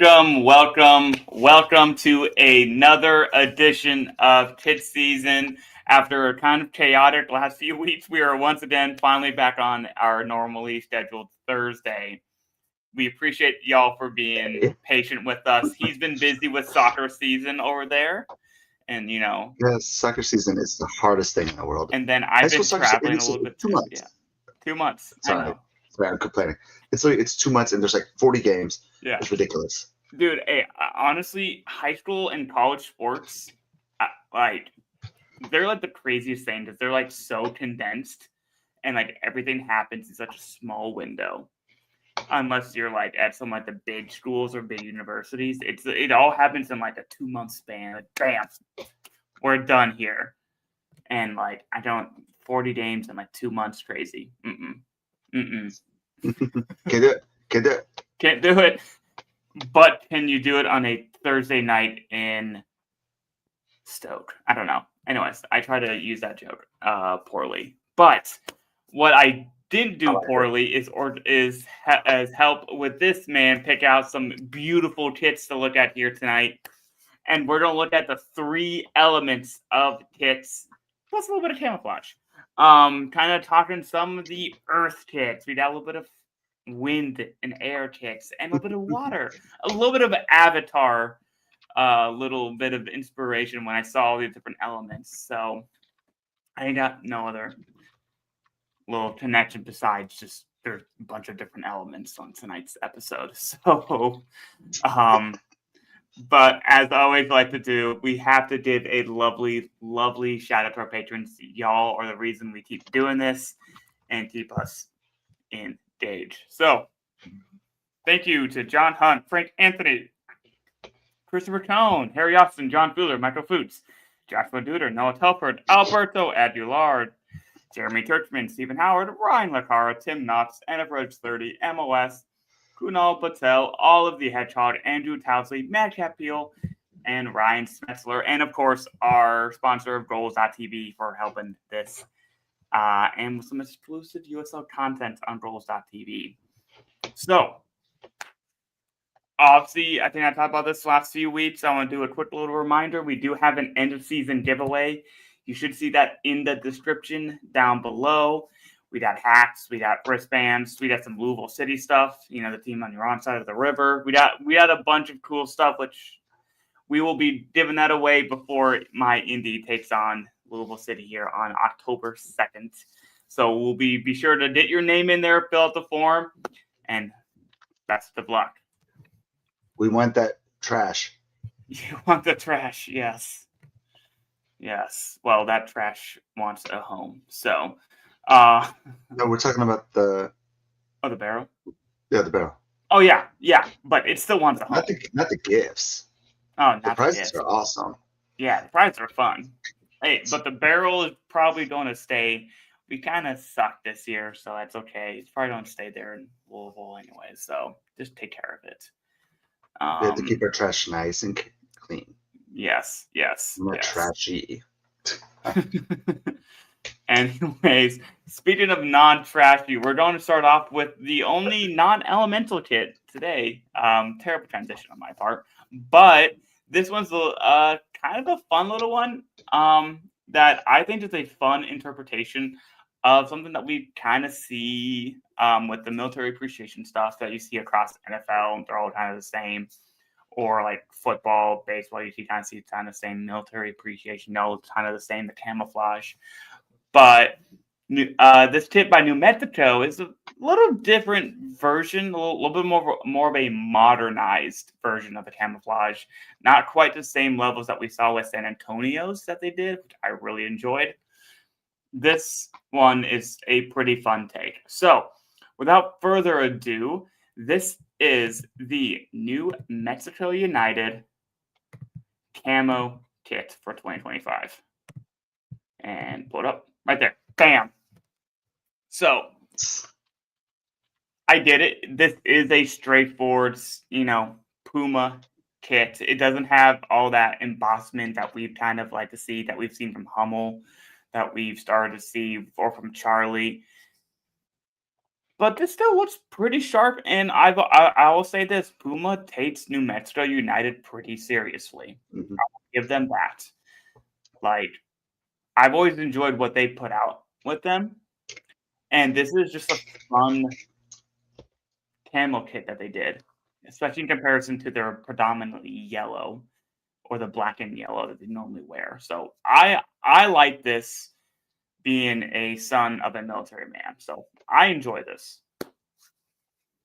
Welcome to another edition of KitSZN. After a kind of chaotic last few weeks, we are once again finally back on our normally scheduled Thursday. We appreciate y'all for being patient with us. He's been busy with soccer season over there, and Yes, soccer season is the hardest thing in the world. and then I've been traveling a little bit too. 2 months. Yeah, 2 months. Sorry, I know. sorry, I'm complaining. It's 2 months and there's like 40 games. Yeah. It's ridiculous. Dude, hey, honestly, high school and college sports, they're like the craziest thing because they're like so condensed and like everything happens in such a small window. Unless you're like at some like the big schools or big universities, it all happens in like a 2 month span. Like, bam, we're done here. And like 40 games in like 2 months, crazy. Can't do it. Can't do it. But can you do it on a Thursday night in Stoke? I don't know. Anyways, I try to use that joke poorly. But what I didn't do poorly is help with this man pick out some beautiful kits to look at here tonight. And we're going to look at the 3 elements of kits, plus a little bit of camouflage. Kind of talking some of the earth kits. We got a little bit of wind and air kicks and a little bit of water, a little bit of Avatar, a little bit of inspiration when I saw all these different elements. So I got no other little connection besides just there's a bunch of different elements on tonight's episode. So but as I always like to do, we have to give a lovely shout out to our patrons. Y'all are the reason we keep doing this and keep us engaged. So, thank you to John Hunt, Frank Anthony, Christopher Cohn, Harry Austin, John Fuller, Michael Foots, Joshua Duder, Noah Telford, Alberto Adulard, Jeremy Turchman, Stephen Howard, Ryan Lacara, Tim Knotts, NFRedge30, MOS, Kunal Patel, all of the Hedgehog, Andrew Towsley, Madcap Peel, and Ryan Smetzler, and of course our sponsor of Goals.tv for helping this. And with some exclusive USL content on Goals.tv. So, obviously, I think I talked about this last few weeks. I want to do a quick little reminder. We do have an end-of-season giveaway. You should see that in the description down below. We got hats, we got wristbands, we got some Louisville City stuff. The team on your own side of the river. We got a bunch of cool stuff, which we will be giving that away before my Indy takes on Louisville City here on October 2nd. So we'll be sure to get your name in there, fill out the form, and best of luck. We want that trash. You want the trash, yes. Yes. Well, that trash wants a home. So no, we're talking about the barrel? Yeah, the barrel. Oh yeah, but it still wants a home. Not the gifts. Oh, not the prizes are awesome. Yeah, the prizes are fun. Hey, but the barrel is probably going to stay. We kind of sucked this year, so that's okay. It's probably going to stay there in Louisville anyway, so just take care of it. We have to keep our trash nice and clean. Yes. Not trashy. Anyways, speaking of non-trashy, we're going to start off with the only non-elemental kit today. Terrible transition on my part, but this one's kind of a fun little one that I think is a fun interpretation of something that we kind of see with the military appreciation stuff that you see across NFL. They're all kind of the same. Or like football, baseball, you can kind of see kind of the same. Military appreciation, kind of the same. The camouflage. But this kit by New Mexico is a little different version, a little bit more of a modernized version of the camouflage. Not quite the same levels that we saw with San Antonio's that they did, which I really enjoyed. This one is a pretty fun take. So, without further ado, this is the New Mexico United Camo kit for 2025. And pull it up right there. Bam. So, I did it. This is a straightforward, Puma kit. It doesn't have all that embossment that we've kind of like to see, that we've seen from Hummel, that we've started to see, or from Charlie. But this still looks pretty sharp, and I will say this: Puma takes New Mexico United pretty seriously. Mhm. Give them that. Like, I've always enjoyed what they put out with them, and this is just a fun camo kit that they did, especially in comparison to their predominantly yellow or the black and yellow that they normally wear. So I like this being a son of a military man. So I enjoy this.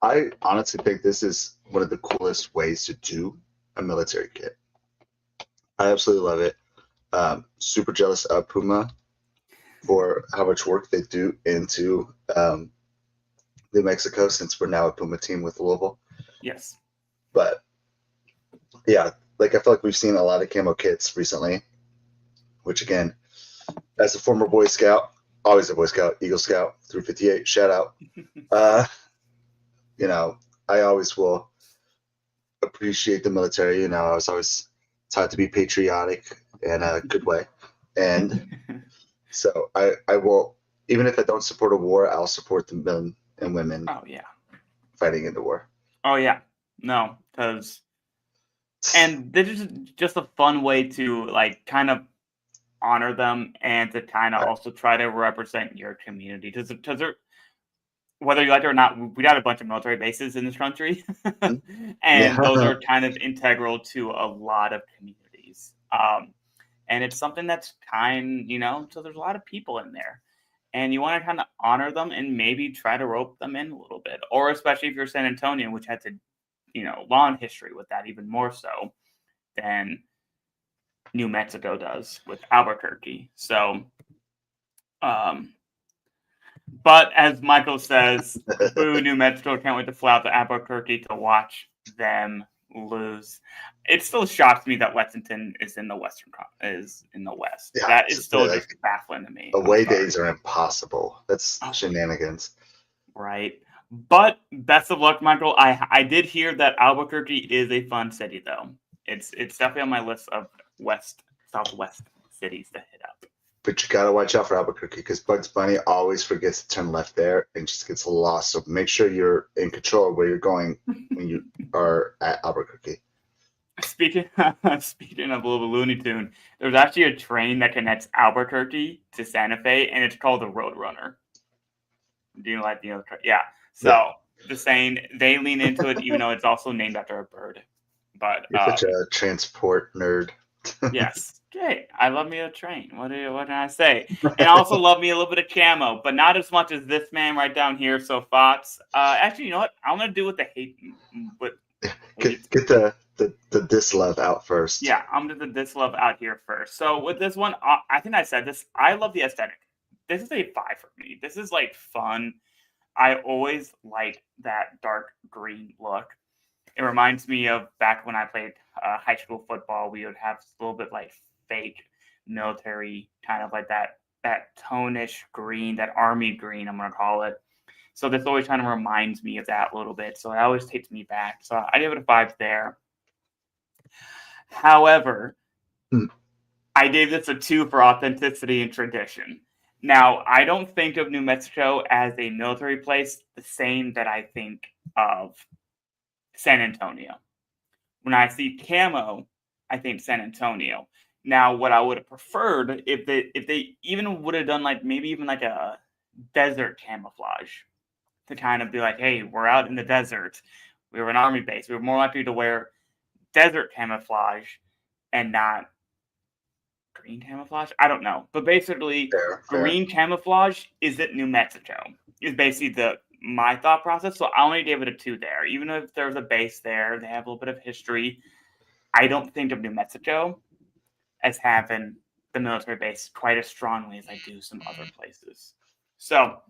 I honestly think this is one of the coolest ways to do a military kit. I absolutely love it. Super jealous of Puma for how much work they do into New Mexico, since we're now a Puma team with Louisville. Yes. But yeah, like I feel like we've seen a lot of camo kits recently, which again, as a former Boy Scout, always a Boy Scout, Eagle Scout, 358, shout out. You know, I always will appreciate the military. You know, I was always taught to be patriotic in a good way. And so I will, even if I don't support a war, I'll support the men and women Oh yeah. fighting in the war. Oh yeah. No, because and this is just a fun way to like kind of honor them and to kind of Right. also try to represent your community. Because whether you like it or not, we got a bunch of military bases in this country, and those Yeah. are kind of integral to a lot of communities. And it's something that's so there's a lot of people in there, and you want to kind of honor them and maybe try to rope them in a little bit, or especially if you're San Antonio, which has a long history with that, even more so than New Mexico does with Albuquerque. So, um, but as Michael says, boo, New Mexico, can't wait to fly out to Albuquerque to watch them lose. It still shocks me that Lexington is in the West. Yeah, That is still like, just baffling to me. away days are impossible. That's shenanigans. Right. But best of luck, Michael. I did hear that Albuquerque is a fun city, though. It's definitely on my list of southwest cities to hit up. But you gotta watch out for Albuquerque because Bugs Bunny always forgets to turn left there and just gets lost. So make sure you're in control of where you're going when you are at Albuquerque. Speaking speaking of little Looney Tune, there's actually a train that connects Albuquerque to Santa Fe, and it's called the Road Runner. Do you like the other? Yeah. So Yeah. the saying they lean into it, even though it's also named after a bird. But You're such a transport nerd. yes, okay. I love me a train. What can I say? And I also love me a little bit of camo, but not as much as this man right down here. So Fox, actually, you know what? I'm gonna do with the hate. With Get the dislove out first. Yeah, I'm gonna do this love out here first. So with this one, I think I said this. I love the aesthetic. This is a 5 for me. This is like fun. I always like that dark green look. It reminds me of back when I played high school football. We would have a little bit like fake military, kind of like that tonish green, that army green, I'm gonna call it. So this always kind of reminds me of that a little bit. So it always takes me back. So I give it a 5 there. However, Hmm. I gave this a 2 for authenticity and tradition. Now, I don't think of New Mexico as a military place the same that I think of San Antonio. When I see camo, I think San Antonio. Now, what I would have preferred if they even would have done like maybe even like a desert camouflage to kind of be like, hey, we're out in the desert. We were an army base. We were more likely to wear desert camouflage and not green camouflage. I don't know, but basically, Fair. green camouflage isn't New Mexico. Is basically my thought process. So I only gave it a 2 there. Even if there's a base there, they have a little bit of history. I don't think of New Mexico as having the military base quite as strongly as I do some other places. So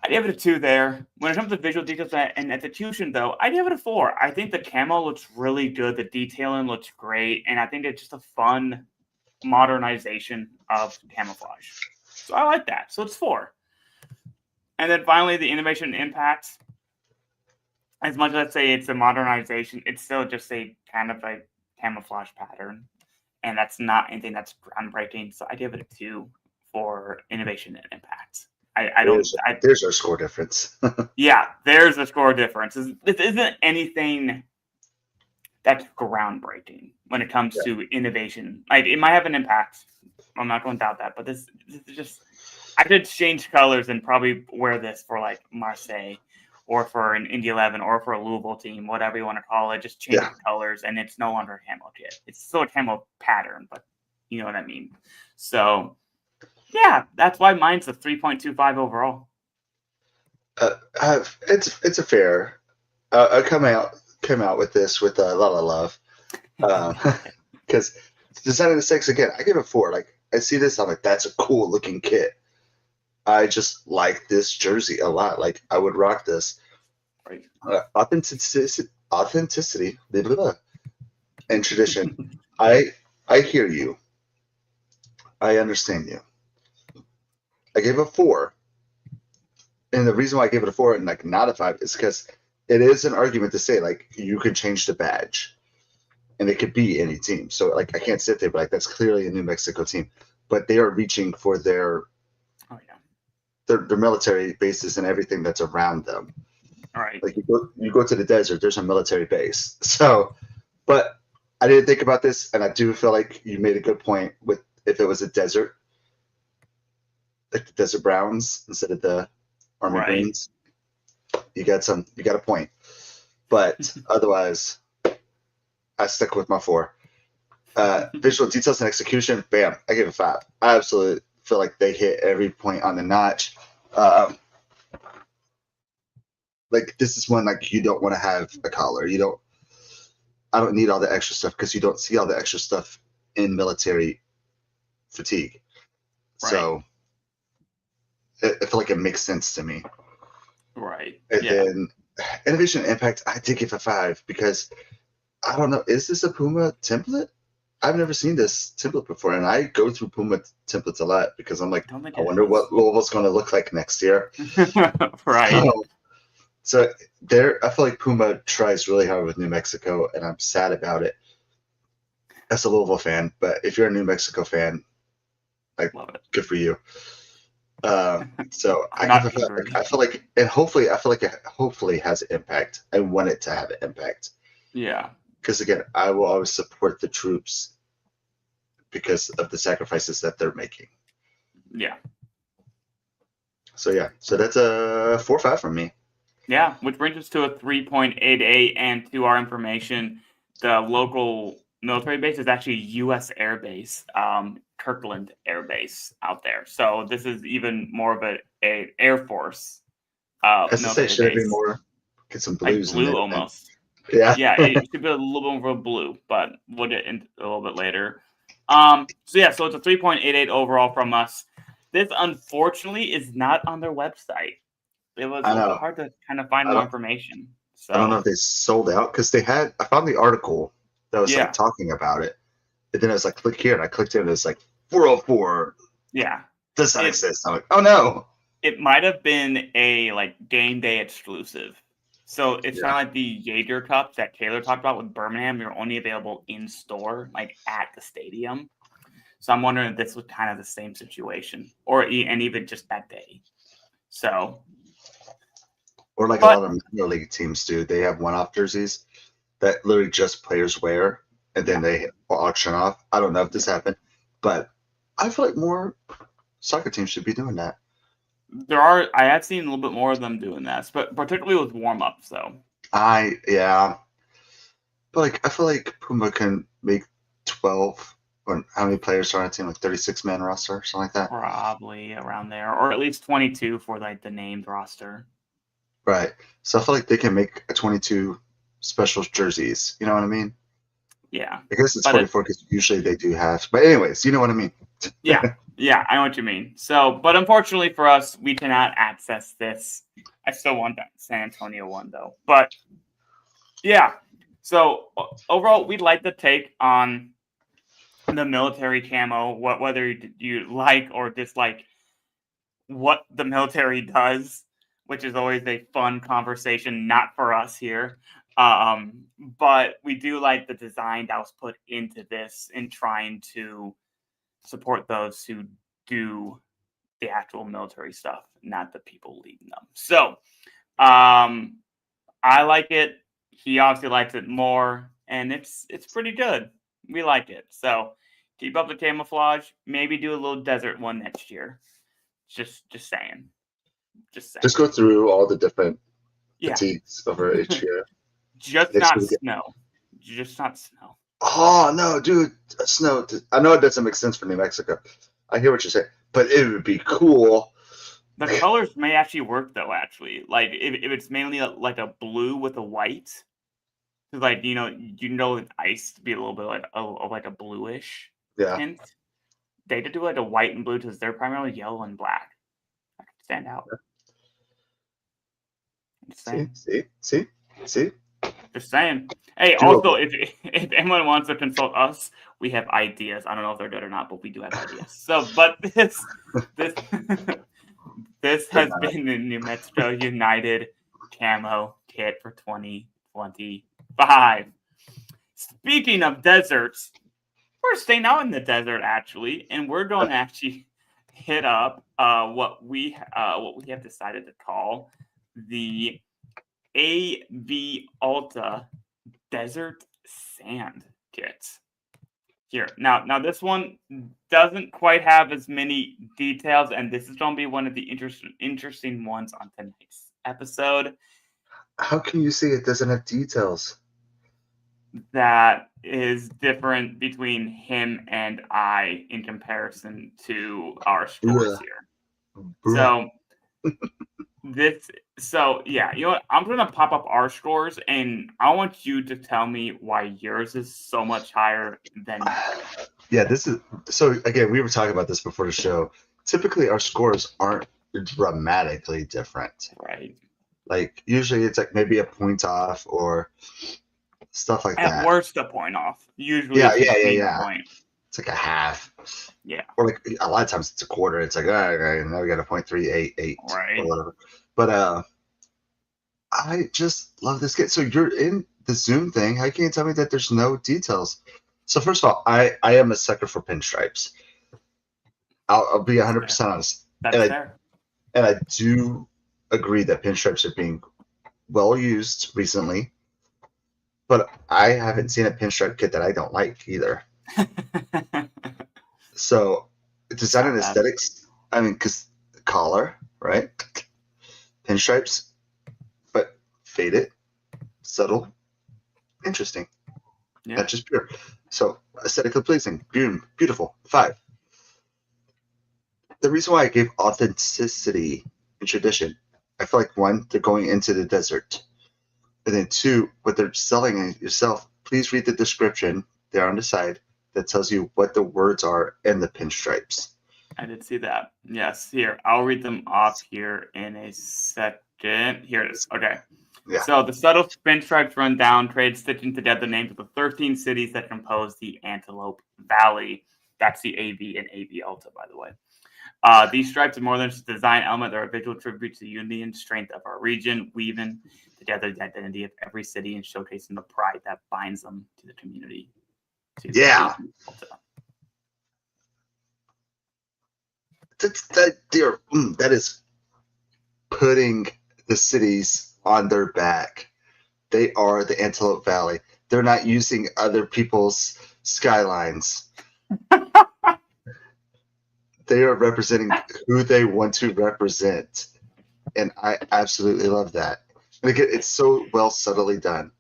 I give it a 2 there. When it comes to visual details and execution, though, I give it a 4. I think the camo looks really good. The detailing looks great. And I think it's just a fun modernization of camouflage. So I like that. So it's 4. And then finally, the innovation and impact. As much as I say it's a modernization, it's still just a kind of a camouflage pattern. And that's not anything that's groundbreaking. So I give it a 2 for innovation and impact. There's our score difference. Yeah, there's a score difference. This isn't anything that's groundbreaking when it comes to innovation. Like, it might have an impact. I'm not going to doubt that, but this is just, I could change colors and probably wear this for like Marseille or for an Indy 11 or for a Louisville team, whatever you want to call it. Just change the colors and it's no longer a camo kit. It's still a camo pattern, but you know what I mean. So yeah, that's why mine's a 3.25 overall. It's a fair. I came out with this with a lot of love, because designing the six again, I give it 4. Like, I see this, I'm like, that's a cool looking kit. I just like this jersey a lot. Like, I would rock this. Right. Authenticity, blah, blah, blah, and tradition. I hear you. I understand you. I gave it a 4. And the reason why I gave it a 4 and like not a 5 is because it is an argument to say, like, you can change the badge and it could be any team. So like, I can't sit there, but like, that's clearly a New Mexico team, but they are reaching for their military bases and everything that's around them. All right. Like, you go to the desert, there's a military base. So, but I didn't think about this, and I do feel like you made a good point with if it was a desert, like the Desert Browns instead of the Army Greens. You got a point. But otherwise, I stick with my 4. Visual details and execution, bam, I give it 5. I absolutely feel like they hit every point on the notch. Like, this is one, like, you don't want to have a collar. I don't need all the extra stuff because you don't see all the extra stuff in military fatigue. Right. So I feel like it makes sense to me. Right. And then innovation and impact, I did give a 5 because I don't know, is this a Puma template? I've never seen this template before, and I go through Puma templates a lot because I'm like, I wonder what Louisville's going to look like next year. Right. So there, I feel like Puma tries really hard with New Mexico, and I'm sad about it as a Louisville fan. But if you're a New Mexico fan, like, good for you. So I feel like, and hopefully, I feel like it hopefully has an impact. I want it to have an impact. Yeah. Because again, I will always support the troops because of the sacrifices that they're making. Yeah. So yeah, so that's a 4-5 from me. Yeah, which brings us to a 3.88, and to our information, the local military base is actually U.S. Air Base, Kirkland Air Base out there. So this is even more of a Air Force military should base. Be more, get some blues, like blue almost. Yeah, yeah, it should be a little bit more blue, but we'll get into a little bit later. So it's a 3.88 overall from us. This unfortunately is not on their website. It was a little hard to kind of find more information. So I don't know if they sold out because I found the article that was like talking about it. And then I was like, click here, and I clicked it, and it's like 404. Yeah. Does not exist. I'm like, oh no. It might have been a like game day exclusive. So it's kind of like the Jaeger cups that Taylor talked about with Birmingham. They're only available in store, like at the stadium. So I'm wondering if this was kind of the same situation, and even just that day. So, or like a lot of minor league teams do. They have one-off jerseys that literally just players wear, and then they auction off. I don't know if this happened, but I feel like more soccer teams should be doing that. I have seen a little bit more of them doing that, but particularly with warm-ups, though. But like, I feel like Puma can make 12, or how many players are on a team? Like 36-man roster, something like that. Probably around there, or at least 22 for like the named roster. Right. So I feel like they can make a 22 special jerseys. You know what I mean? Yeah. I guess it's 44 because usually they do have. But anyways, you know what I mean? Yeah, I know what you mean. So, but unfortunately for us, we cannot access this. I still want that San Antonio one, though. But, yeah. So, overall, we'd like to take on the military camo, whether you like or dislike what the military does, which is always a fun conversation, not for us here. But we do like the design that was put into this in trying to support those who do the actual military stuff, not the people leading them. So, I like it. He obviously likes it more, and it's pretty good. We like it. So, keep up the camouflage. Maybe do a little desert one next year. Just saying. Just saying. Just go through all the different Yeah. fatigues over each year. Just Next not week- snow. Just not snow. Oh no, dude, snow. I know it doesn't make sense for New Mexico. I hear what you're saying, but it would be cool. The colors may actually work though. Actually, like if it's mainly like a blue with a white, 'cause, like with ice to be a little bit like a bluish Yeah. tint. They could do like a white and blue because they're primarily yellow and black. I could stand out. Just saying. See. Just saying. Hey, Doable. also, if anyone wants to consult us, we have ideas. I don't know if they're good or not, but we do have ideas. So, but this this has been the New Mexico United Camo Kit for 2025. Speaking of deserts, we're staying out in the desert actually, and we're going to actually hit up what we have decided to call the AV Alta Desert Sand Kit. Here, now this one doesn't quite have as many details, and this is going to be one of the interesting ones on tonight's episode. How can you say it doesn't have details? That is different between him and I in comparison to our scores here. So yeah, you know what? I'm gonna pop up our scores, and I want you to tell me why yours is so much higher than mine. Yeah, this is so. Again, we were talking about this before the show. Typically, our scores aren't dramatically different. Right. Like usually, it's like maybe a point off or stuff like that. At worst, a point off. Usually, Yeah. A point. It's like a half. Yeah. Or like a lot of times it's a quarter. It's like, all right, now we got a 0.388 Right. or whatever. But I just love this kit. So you're in the Zoom thing. How can you tell me that there's no details? So first of all, I am a sucker for pinstripes. I'll be 100% honest. That's fair. And I do agree that pinstripes are being well used recently. But I haven't seen a pinstripe kit that I don't like either. So design and aesthetics, I mean, because collar, right? Pinstripes, but faded, subtle, interesting. Yeah. Not just pure. So aesthetically pleasing, beautiful. 5. The reason why I gave authenticity and tradition, I feel like 1, they're going into the desert. And then 2, what they're selling it yourself, please read the description there on the side that tells you what the words are in the pinstripes. I did see that. Yes, here. I'll read them off here in a second. Here it is. Okay. Yeah. So the subtle pinstripes run down, trade stitching together the names of the 13 cities that compose the Antelope Valley. That's the AV and AV Alta, by the way. These stripes are more than just a design element. They're a visual tribute to the unity and strength of our region, weaving together the identity of every city and showcasing the pride that binds them to the community. Yeah. That is putting the cities on their back. They are the Antelope Valley. They're not using other people's skylines. They are representing who they want to represent. And I absolutely love that. And again, it's so well subtly done.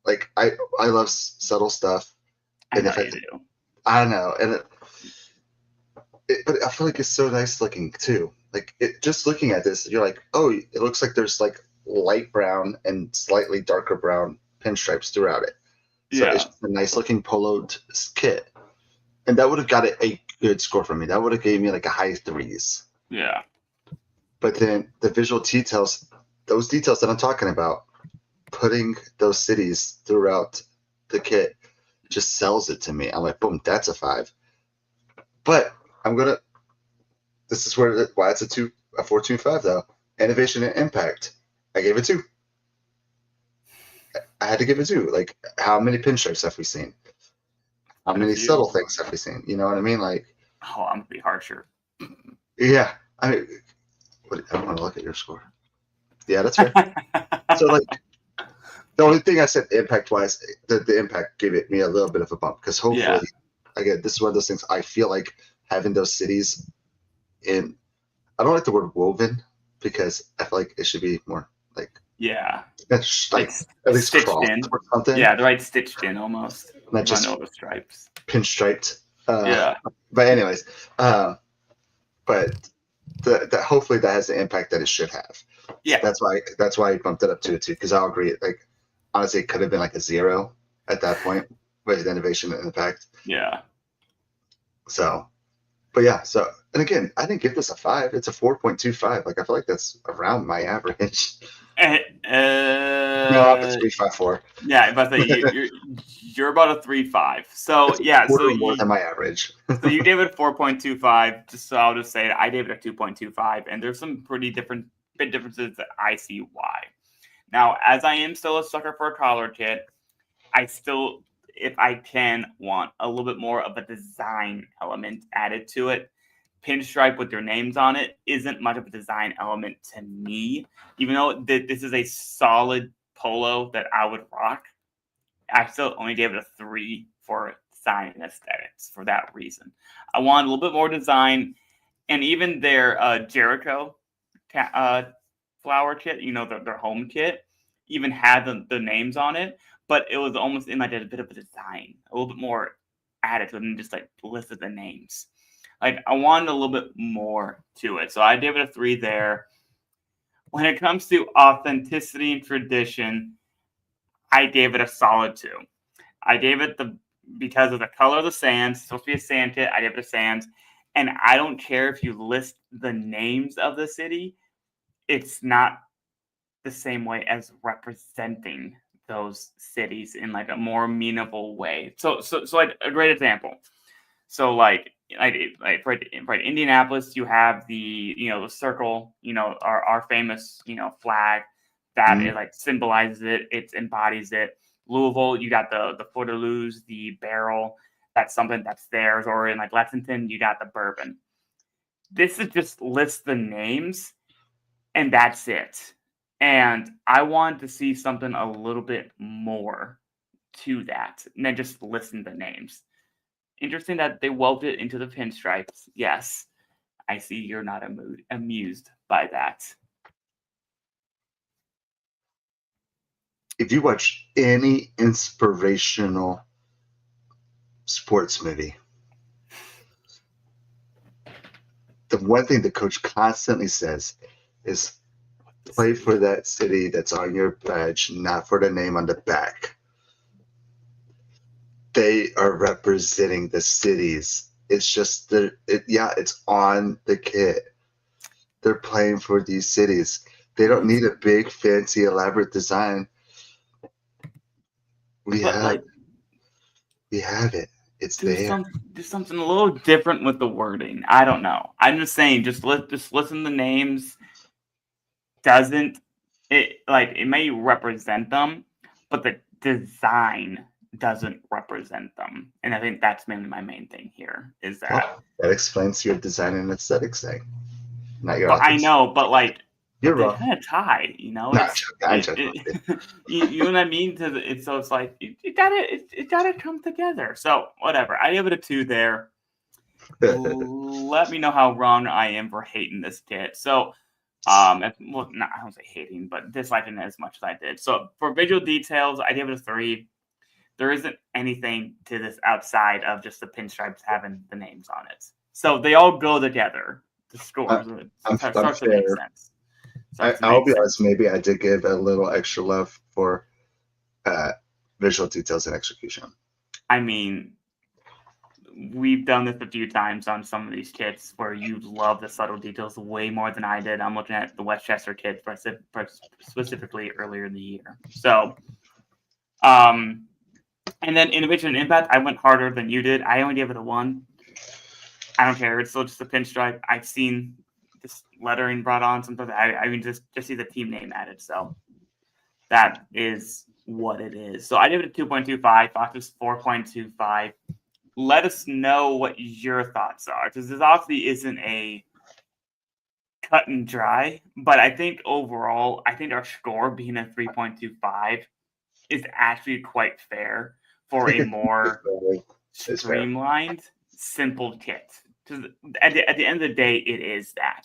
Like I love subtle stuff. And I do. I know. And but I feel like it's so nice looking too. Like just looking at this, you're like, oh, it looks like there's like light brown and slightly darker brown pinstripes throughout it. So it's just a nice looking poloed kit. And that would have got a good score from me. That would have gave me like a high 3s. Yeah. But then the visual details, those details that I'm talking about, putting those cities throughout the kit just sells it to me. I'm like, boom, that's a 5. But this is why it's a 4.25 though. Innovation and impact. I gave it 2. I had to give it 2. Like, how many pinstripes have we seen? How many subtle things have we seen? You know what I mean? Like, oh, I'm gonna be harsher. Yeah, I don't want to look at your score. Yeah, that's fair. So like the only thing I said impact wise, the impact gave it me a little bit of a bump because hopefully, again, this is one of those things. I feel like having those cities in. I don't like the word woven because I feel like it should be more like like at least stitched crossed in. or something. Yeah, the right stitched in almost. Not just Run over stripes. pinstriped. Yeah. But anyways, but that hopefully that has the impact that it should have. Yeah. That's why I bumped it up to a 2 because I'll agree. Like honestly, it could have been like a 0 at that point with innovation and impact. Yeah. So, but yeah. So and again, I didn't give this a 5. It's a 4.25. Like I feel like that's around my average. No, I'm a 3.54. Yeah, but you're about a 3.5. So yeah, so more than my average. So you gave it a 4.25. Just so I'll just say it, I gave it a 2.25, and there's some pretty big differences that I see why. Now, as I am still a sucker for a collar kit, I still, if I can, want a little bit more of a design element added to it. Pinstripe with your names on it isn't much of a design element to me, even though this is a solid polo that I would rock. I still only gave it a 3 for design and aesthetics for that reason. I want a little bit more design, and even their Jericho flower kit, their home kit, even had the names on it, but it was almost in like a bit of a design, a little bit more added to it than just like listed the names. Like I wanted a little bit more to it, so I gave it a 3 there. When it comes to authenticity and tradition, I gave it a solid 2. I gave it because of the color of the sands. It's supposed to be a sand kit. I gave it a sands, and I don't care if you list the names of the city. It's not the same way as representing those cities in like a more meaningful way. So like a great example. So like for Indianapolis, you have the circle, our famous flag that it like symbolizes it, it embodies it. Louisville, you got the fleur de lis, the barrel. That's something that's theirs. Or in like Lexington, you got the bourbon. This is just lists the names, and that's it. And I wanted to see something a little bit more to that than just listing the names. Interesting that they welded it into the pinstripes. Yes, I see you're not amused by that. If you watch any inspirational sports movie, the one thing the coach constantly says is play for that city that's on your badge, not for the name on the back. They are representing the cities. It's just it's on the kit. They're playing for these cities. They don't need a big, fancy, elaborate design. We have it. It's there. Do something a little different with the wording. I don't know. I'm just saying, just listen to the names. It may represent them, but the design doesn't represent them. And I think that's mainly my main thing here is that. That explains your design and aesthetics thing. Not your I know, but like you're wrong. Kind of tie, I'm joking. You know what I mean? So it's like it gotta come together. So whatever. I give it a 2 there. Let me know how wrong I am for hating this kit. So I don't say hating, but disliking it as much as I did. So for visual details, I give it a 3. There isn't anything to this outside of just the pinstripes having the names on it. So they all go together. The scores starts to make sense. I'll be honest, maybe I did give a little extra love for visual details and execution. I mean, we've done this a few times on some of these kits where you love the subtle details way more than I did. I'm looking at the Westchester kit specifically earlier in the year. So, and then innovation and impact, I went harder than you did. I only gave it a 1. I don't care. It's still just a pinstripe. I've seen this lettering brought on. Sometimes I mean, just see the team name added. So that is what it is. So I gave it a 2.25. Fox is 4.25. Let us know what your thoughts are, because this obviously isn't a cut and dry, but I think overall, I think our score being a 3.25 is actually quite fair for a more It's fair. streamlined, simple kit. Because at the end of the day, it is that.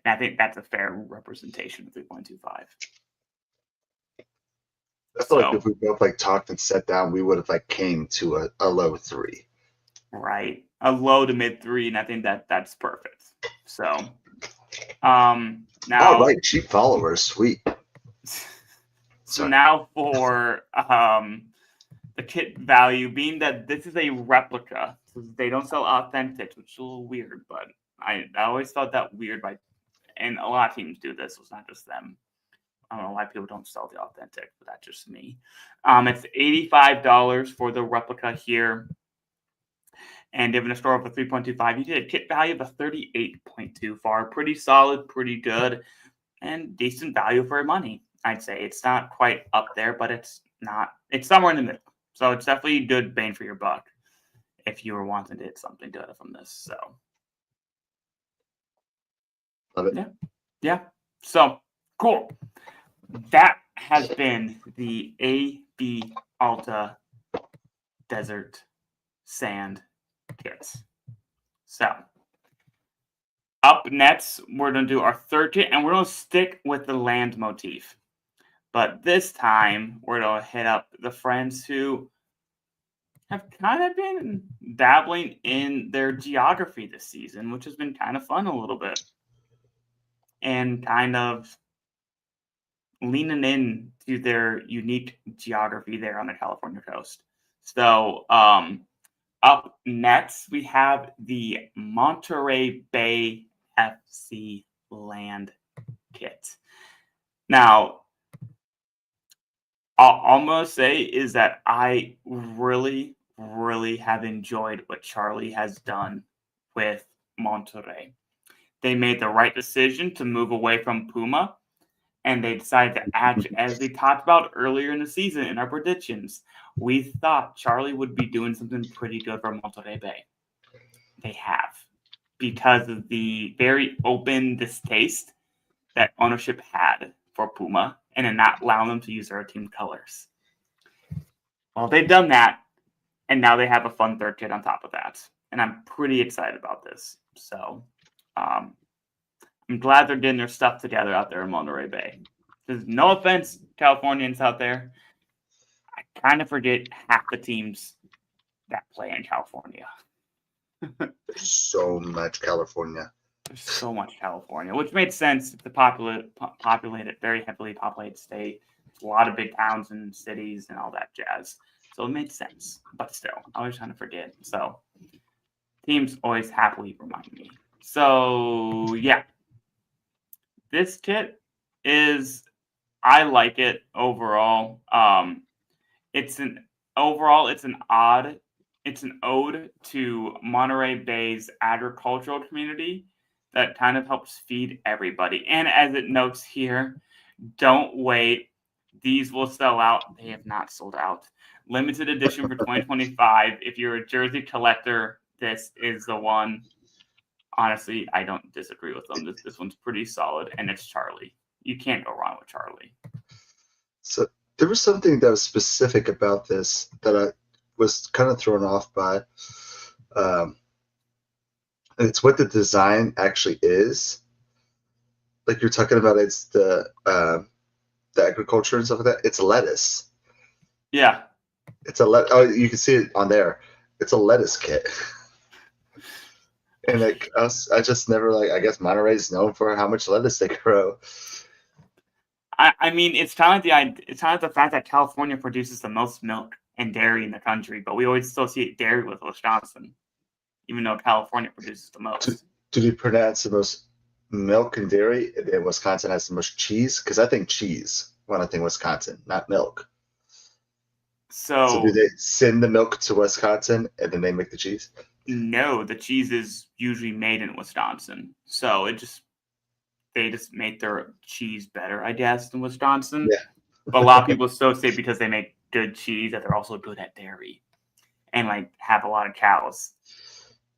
And I think that's a fair representation of 3.25. I feel like So, if we both like talked and sat down, we would have like came to a low 3. right. A low to mid 3, and I think that's perfect. So, All now right, cheap followers, sweet. so Sorry. now for the kit value, being that this is a replica, so they don't sell authentics, which is a little weird, but I always thought that weird and a lot of teams do this, so it's not just them. I don't know why people don't sell the authentic, but that's just me. It's $85 for the replica here. And given a store of a 3.25, you get a kit value of a 38.24. Pretty solid, pretty good, and decent value for your money. I'd say it's not quite up there, but it's not. It's somewhere in the middle. So it's definitely good bang for your buck if you were wanting to get something good from this. So Love it. yeah. So cool. That has been the AB Alta Desert Sand kits. So up next, we're going to do our third kit, and we're going to stick with the land motif. But this time, we're going to hit up the friends who have kind of been dabbling in their geography this season, which has been kind of fun a little bit. And kind of leaning in to their unique geography there on the California coast. So up next, we have the Monterey Bay FC land kit. Now, all I'm going to say is that I really, really have enjoyed what Charlie has done with Monterey. They made the right decision to move away from Puma, and they decided to add, as we talked about earlier in the season in our predictions, we thought Charlie would be doing something pretty good for Monterey Bay. They have, because of the very open distaste that ownership had for Puma and in not allowing them to use their team colors. Well, they've done that, and now they have a fun third kit on top of that. And I'm pretty excited about this. So I'm glad they're getting their stuff together out there in Monterey Bay. There's no offense, Californians out there. I kind of forget half the teams that play in California. So much California. There's so much California, which made sense. It's a populated, very heavily populated state. There's a lot of big towns and cities and all that jazz. So it made sense. But still, I was trying to forget. So teams always happily remind me. So yeah, this kit is, I like it overall. It's an ode to Monterey Bay's agricultural community that kind of helps feed everybody. And as it notes here, don't wait. These will sell out. They have not sold out. Limited edition for 2025. If you're a jersey collector, this is the one. Honestly, I don't disagree with them. This one's pretty solid, and it's Charlie. You can't go wrong with Charlie. So there was something that was specific about this that I was kind of thrown off by. It's what the design actually is. Like you're talking about, it's the agriculture and stuff like that. It's lettuce. Yeah. It's a Oh, you can see it on there. It's a lettuce kit. And like us, I just never I guess Monterey's known for how much lettuce they grow. I mean, it's kind of the fact that California produces the most milk and dairy in the country, but we always associate dairy with Wisconsin, even though California produces the most. Did you pronounce the most milk and dairy, and then Wisconsin has the most cheese? Because I think cheese when I think Wisconsin, not milk. So do they send the milk to Wisconsin and then they make the cheese? No, the cheese is usually made in Wisconsin. So they just make their cheese better, I guess, than Wisconsin. Yeah. But a lot of people associate because they make good cheese that they're also good at dairy and have a lot of cows.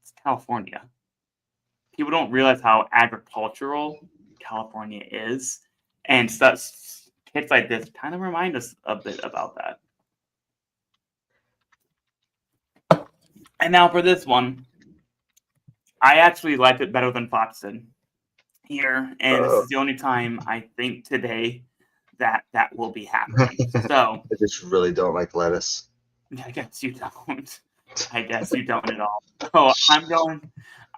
It's California. people don't realize how agricultural California is, and such kits like this kind of remind us a bit about that. And now for this one, I actually liked it better than Fox did here, and this is the only time I think today that will be happening. So I just really don't like lettuce. I guess you don't. I guess you don't at all. So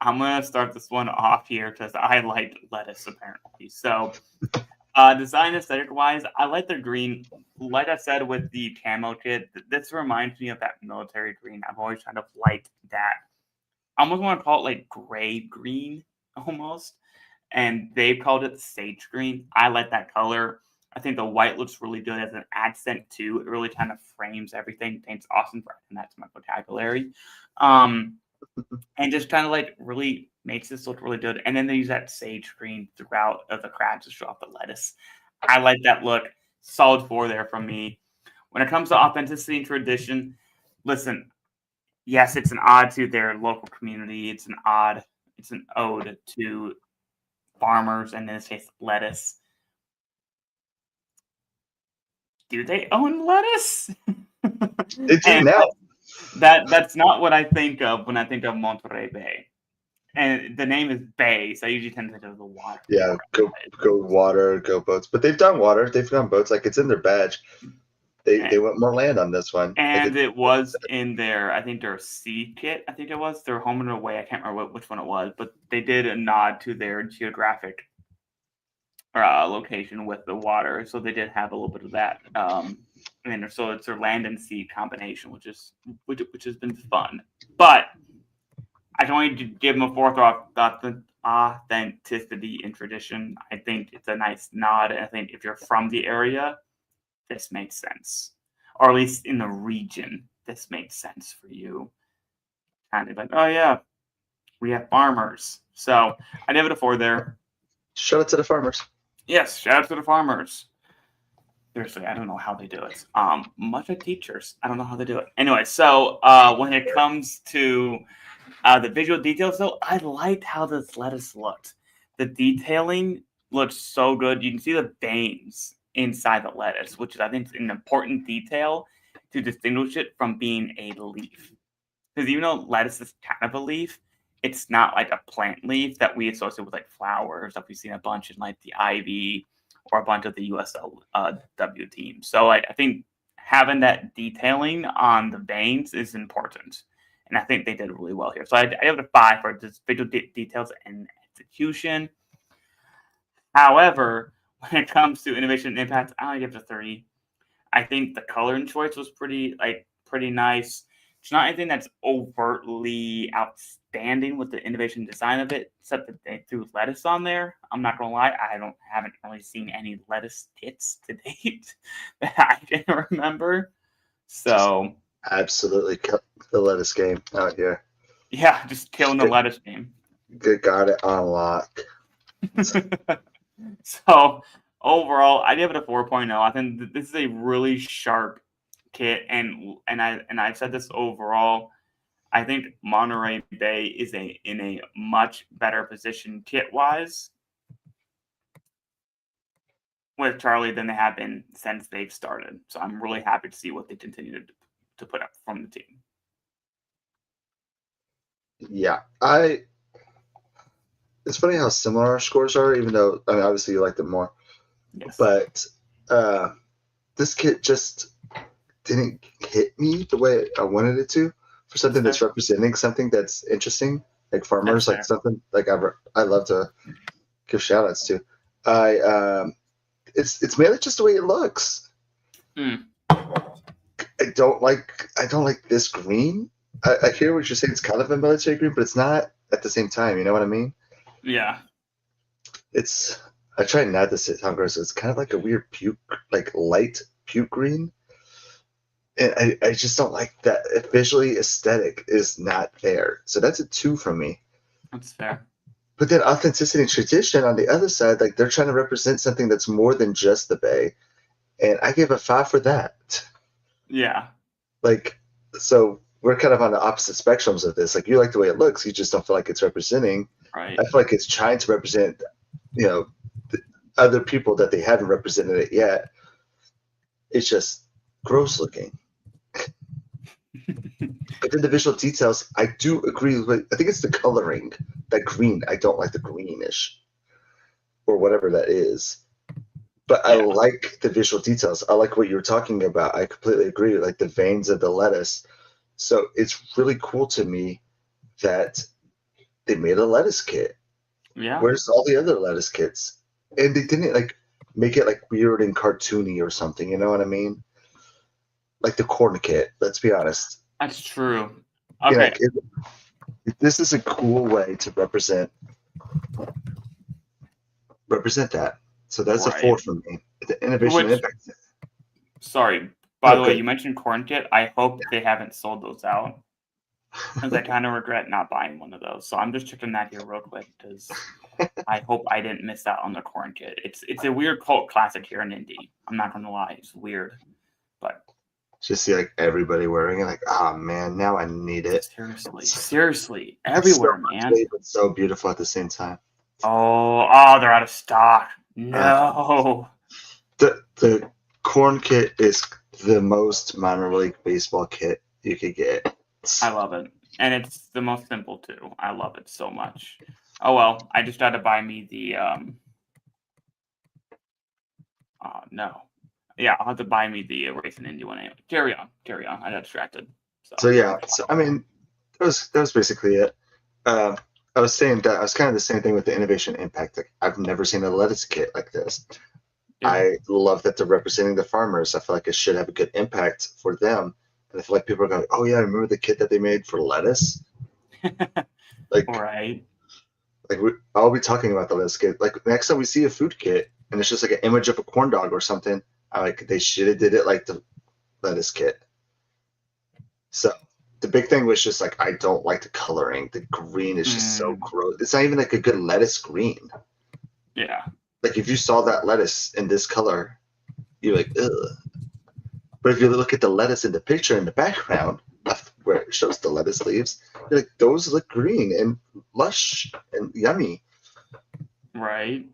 I'm gonna start this one off here because I like lettuce apparently. So design aesthetic wise, I like the green. Like I said with the camo kit, this reminds me of that military green. I've always kind of liked that. I almost want to call it like gray green almost. And they've called it sage green. I like that color. I think the white looks really good as an accent too. It really kind of frames everything. Paint's awesome for adding that to my vocabulary. And just kind of like really makes this look really good. And then they use that sage green throughout of the crabs to show off the lettuce. I like that look. Solid 4 there from me. When it comes to authenticity and tradition, listen, yes, it's an ode to their local community. It's an ode to farmers, and in this case, lettuce. Do they own lettuce? They do now. That's not what I think of when I think of Monterey Bay. And the name is Bay, so I usually tend to think of the water. Yeah, go water, go boats. But they've done water. They've done boats. Like, it's in their badge. They went more land on this one. And it was in their, I think their sea kit, I think it was. Their home and away. I can't remember which one it was. But they did a nod to their geographic location with the water. So they did have a little bit of that. And so it's their land and sea combination, which has been fun. But I can only give them a fourth authenticity and tradition. I think it's a nice nod. And I think if you're from the area, this makes sense. Or at least in the region, this makes sense for you. Kind of like, oh yeah, we have farmers. So I give it a 4 there. Shout out to the farmers. Yes, shout out to the farmers. Seriously, I don't know how they do it. Much like teachers, I don't know how they do it. Anyway, so when it comes to the visual details, though, I liked how this lettuce looked. The detailing looks so good. You can see the veins inside the lettuce, which is, I think, an important detail to distinguish it from being a leaf. Because even though lettuce is kind of a leaf, it's not like a plant leaf that we associate with like flowers that we've seen a bunch in like the ivy or a bunch of the USLW teams. So I think having that detailing on the veins is important. And I think they did really well here. So I give it a 5 for just visual details and execution. However, when it comes to innovation and impact, I only give it a 3. I think the coloring choice was pretty nice. It's not anything that's overtly outstanding with the innovation design of it, except that they threw lettuce on there. I'm not gonna lie, haven't really seen any lettuce kits to date that I can remember. So absolutely cut the lettuce game out here. Yeah, just killing the lettuce game. Got it on lock. So overall, I give it a 4.0. I think this is a really sharp kit, and I've said this overall. I think Monterey Bay is in a much better position kit wise with Charlie than they have been since they've started. So I'm really happy to see what they continue to put up from the team. Yeah, it's funny how similar our scores are, even though, I mean, obviously you like them more. Yes. But this kit just didn't hit me the way I wanted it to for something that's representing something that's interesting, like farmers, like something like I love to give shout outs to. It's mainly just the way it looks. I don't like this green. I hear what you're saying. It's kind of a military green, but it's not at the same time. You know what I mean? Yeah. I try not to say how gross. It's kind of like a weird puke, like light puke green. And I just don't like that. Visually aesthetic is not there. So that's a 2 from me. That's fair. But then authenticity and tradition on the other side, like they're trying to represent something that's more than just the Bay. And I give a 5 for that. Yeah. Like, so we're kind of on the opposite spectrums of this. Like, you like the way it looks, you just don't feel like it's representing Right. I feel like it's trying to represent, you know, the other people that they haven't represented it yet. It's just gross looking. But then the visual details, I do agree with. I think it's the coloring, that green. I don't like the greenish or whatever that is. But I Yeah. like the visual details. I like what you were talking about. I completely agree. Like the veins of the lettuce. So it's really cool to me that they made a lettuce kit. Yeah. Where's all the other lettuce kits? And they didn't like make it like weird and cartoony or something. You know what I mean? Like the corn kit. Let's be honest. That's true. You know, Okay. like this is a cool way to represent that. So that's a Right. 4 for me. The innovation and Which, impact. sorry, by Oh, the way, good. you mentioned corn kit. I hope they haven't sold those out, because I kind of regret not buying one of those. So I'm just checking that here real quick, because I hope I didn't miss out on the corn kit. It's a weird cult classic here in Indy. I'm not gonna lie, it's weird, but Just see like everybody wearing it. Like, oh man, now I need it. seriously, It's so everywhere, man. ugly, but so beautiful at the same time. Oh, they're out of stock. Uh, No. the corn kit is the most minor league baseball kit you could get. I love it. And it's the most simple too. I love it so much. Oh well, I just had to buy me the no. Yeah, I'll have to buy me the Racing Indy one anyway. Carry on. I got distracted. So So yeah, so I mean, that was basically it. Um, I was saying that I was kind of the same thing with the innovation impact. Like, I've never seen a lettuce kit like this. yeah. I love that they're representing the farmers. I feel like it should have a good impact for them. And I feel like people are going, oh yeah, remember the kit that they made for lettuce? Like, Right. I'll be talking about the lettuce kit. Like next time we see a food kit and it's just like an image of a corn dog or something, I like they should have did it like the lettuce kit. So the big thing was just like I don't like the coloring. The green is just so gross. It's not even like a good lettuce green. Yeah. Like if you saw that lettuce in this color, you're like, ugh. But if you look at the lettuce in the picture in the background, where it shows the lettuce leaves, you're like, those look green and lush and yummy. Right.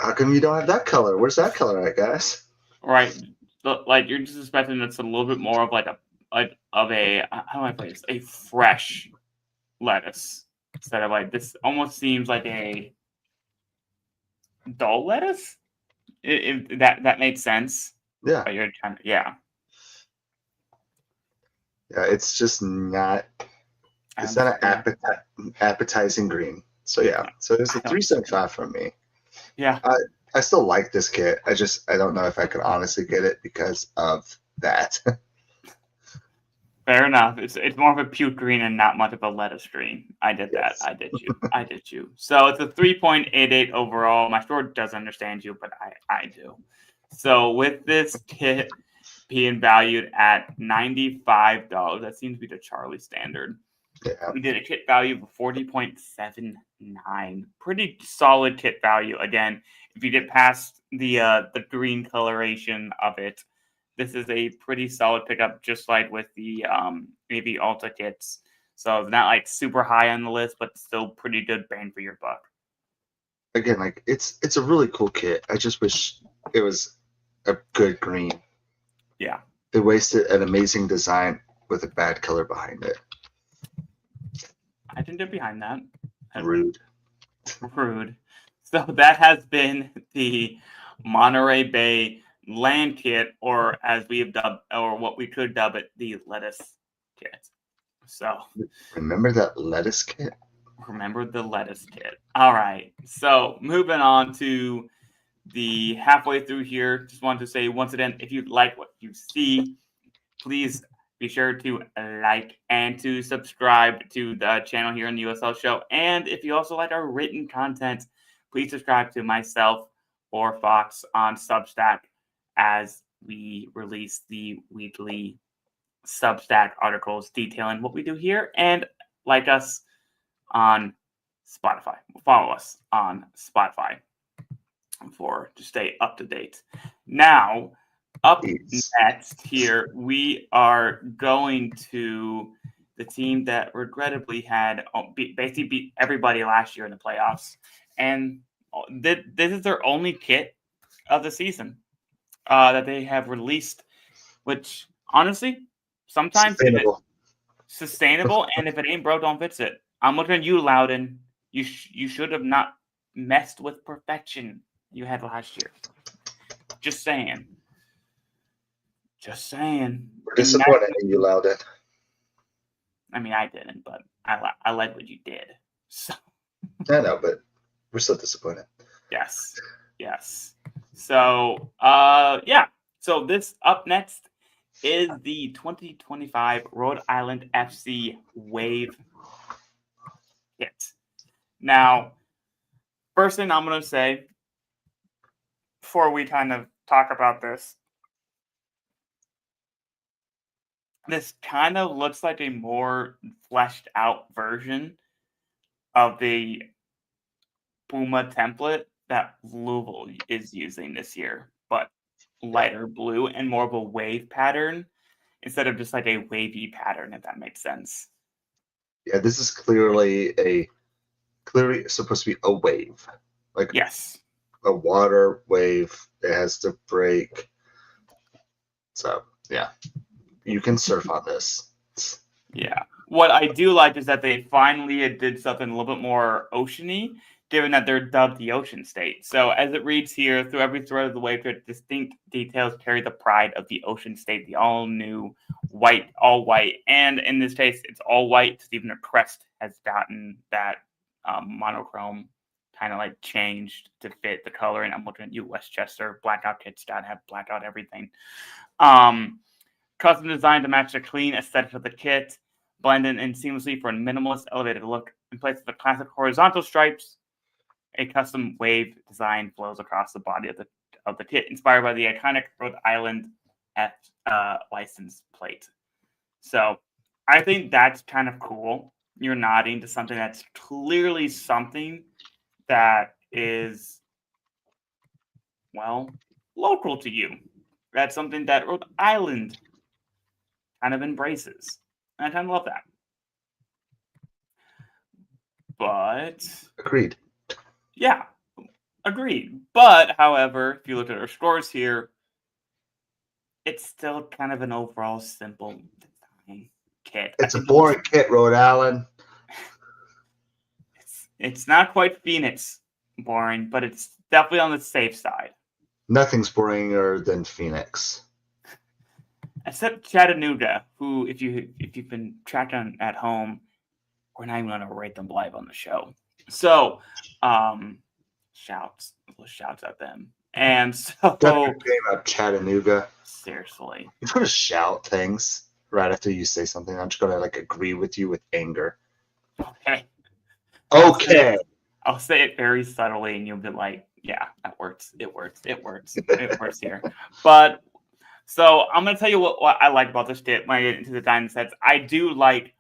How come you don't have that color? Where's that color at, guys? Right. Like you're just expecting it's a little bit more of like a how do I play this? A fresh lettuce instead of like this. Almost seems like a dull lettuce. If that makes sense. Yeah, But you're trying to, yeah. yeah. It's just not. I It's not understand. an appetizing green. So yeah. So it's I a don't understand. 3.5 from me. Yeah. I still like this kit. I don't know if I could honestly get it because of that. Fair enough. It's more of a puke green and not much of a lettuce green. I did that. Yes. I did you. So it's a 3.88 overall. My store does understand you, but I do. So with this kit being valued at $95, that seems to be the Charlie standard. Yeah. We did a kit value of 40.79. Pretty solid kit value. Again, if you get past the green coloration of it, this is a pretty solid pickup, just like with the maybe Alta kits. So not like super high on the list, but still pretty good bang for your buck. Again, like it's a really cool kit. I just wish it was a good green. Yeah. They wasted an amazing design with a bad color behind it. I can get behind that. Rude. Rude. So that has been the Monterey Bay land kit, or as we have dubbed, or what we could dub it, the lettuce kit. So Remember that lettuce kit? remember the lettuce kit. All right. So moving on to the halfway through here, just wanted to say once again, if you like what you see, please be sure to like and to subscribe to the channel here in the USL Show. And if you also like our written content, please subscribe to myself or Fox on Substack as we release the weekly Substack articles detailing what we do here. And like us on Spotify. Follow us on Spotify to stay up to date. Now, up Please. next here, we are going to the team that regrettably had basically beat everybody last year in the playoffs. And this is their only kit of the season that they have released, which honestly, sometimes sustainable, and if it ain't broke, don't fix it. I'm looking at you, Loudon. You should have not messed with perfection you had last year. Just saying. Just saying. We're disappointed in you, Loudon. I mean, I didn't, but I like what you did. So. I know, but we're still disappointed. Yes. So, yeah. So this up next is the 2025 Rhode Island FC Wave kit. Now, first thing I'm going to say before we kind of talk about this kind of looks like a more fleshed out version of the Puma template that Louisville is using this year, but lighter blue and more of a wave pattern instead of just like a wavy pattern, if that makes sense. Yeah, this is clearly supposed to be a wave. Like, yes, a water wave. It has to break. So, yeah, you can surf on this. Yeah. What I do like is that they finally did something a little bit more oceany, given that they're dubbed the Ocean State. So as it reads here, through every thread of the wave, distinct details carry the pride of the Ocean State, the all-new white, all white. And in this case, it's all white. Even the crest has gotten that monochrome kind of like changed to fit the color. And I'm looking at you, Westchester. Blackout kits gotta have blackout everything. Custom designed to match the clean aesthetic of the kit, blended in seamlessly for a minimalist elevated look. In place of the classic horizontal stripes, a custom wave design flows across the body of the kit, inspired by the iconic Rhode Island F license plate. So I think that's kind of cool. You're nodding to something that's clearly something that is, well, local to you. That's something that Rhode Island kind of embraces. And I kind of love that. But agreed. Yeah, agreed. But however, if you look at our scores here, it's still kind of an overall simple design kit. It's a boring kit, Rhode Island. It's not quite Phoenix boring, but it's definitely on the safe side. Nothing's boringer than Phoenix. Except Chattanooga, who, if you've been tracking at home, we're not even going to rate them live on the show. So, shouts at them. And so, game about Chattanooga. Seriously, you're going to shout things right after you say something. I'm just going to like agree with you with anger. Okay. I'll say it very subtly, and you'll be like, "Yeah, that works. It works. It works here." But so I'm going to tell you what I like about this kit when I get into the diamond sets. I do like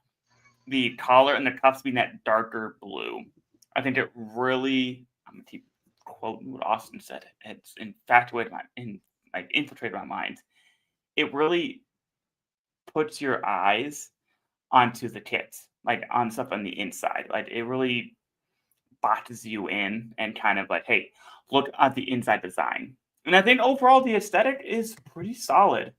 the collar and the cuffs being that darker blue. I think it really, I'm going to keep quoting what Austin said. It's infatuated infiltrated my mind. It really puts your eyes onto the kits, like on stuff on the inside. Like it really boxes you in and kind of like, hey, look at the inside design. And I think overall the aesthetic is pretty solid.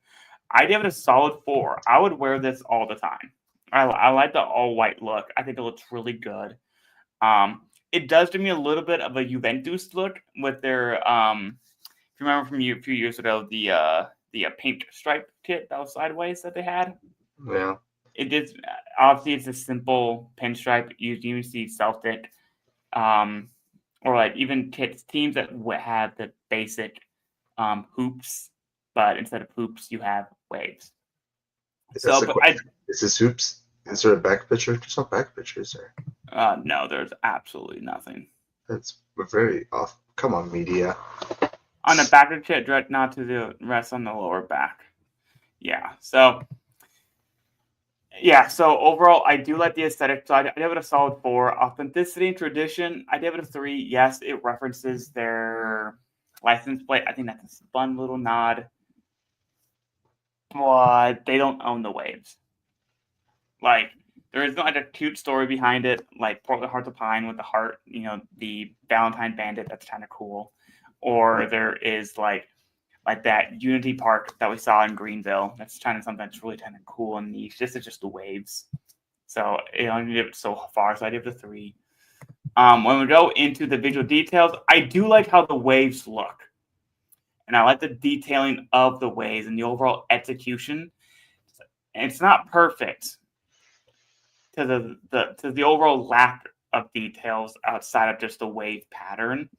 I give it a solid 4. I would wear this all the time. I like the all white look. I think it looks really good. It does give me a little bit of a Juventus look with their if you remember from a few years ago, the paint stripe kit that was sideways that they had. Yeah. It did. Obviously, it's a simple pinstripe. You even see Celtic, or like even teams that have the basic hoops, but instead of hoops, you have waves. Is this hoops? Is there a back picture? There's no back pictures there. No, there's absolutely nothing. We're very off. Come on, media. On the back of the kit, direct not to the rest on the lower back. Yeah. So overall, I do like the aesthetic. So I give it a solid 4. Authenticity and tradition, I give it a 3. Yes, it references their license plate. I think that's a fun little nod. But they don't own the waves. Like, There is not like a cute story behind it, like Portland Hearts of Pine with the heart, the Valentine Bandit. That's kind of cool. Or there is like that Unity Park that we saw in Greenville. That's kind of something that's really kind of cool and niche. This is just the waves. So I give it so far. So I give it a 3. When we go into the visual details, I do like how the waves look. And I like the detailing of the waves and the overall execution. And it's not perfect to the overall lack of details outside of just the wave pattern.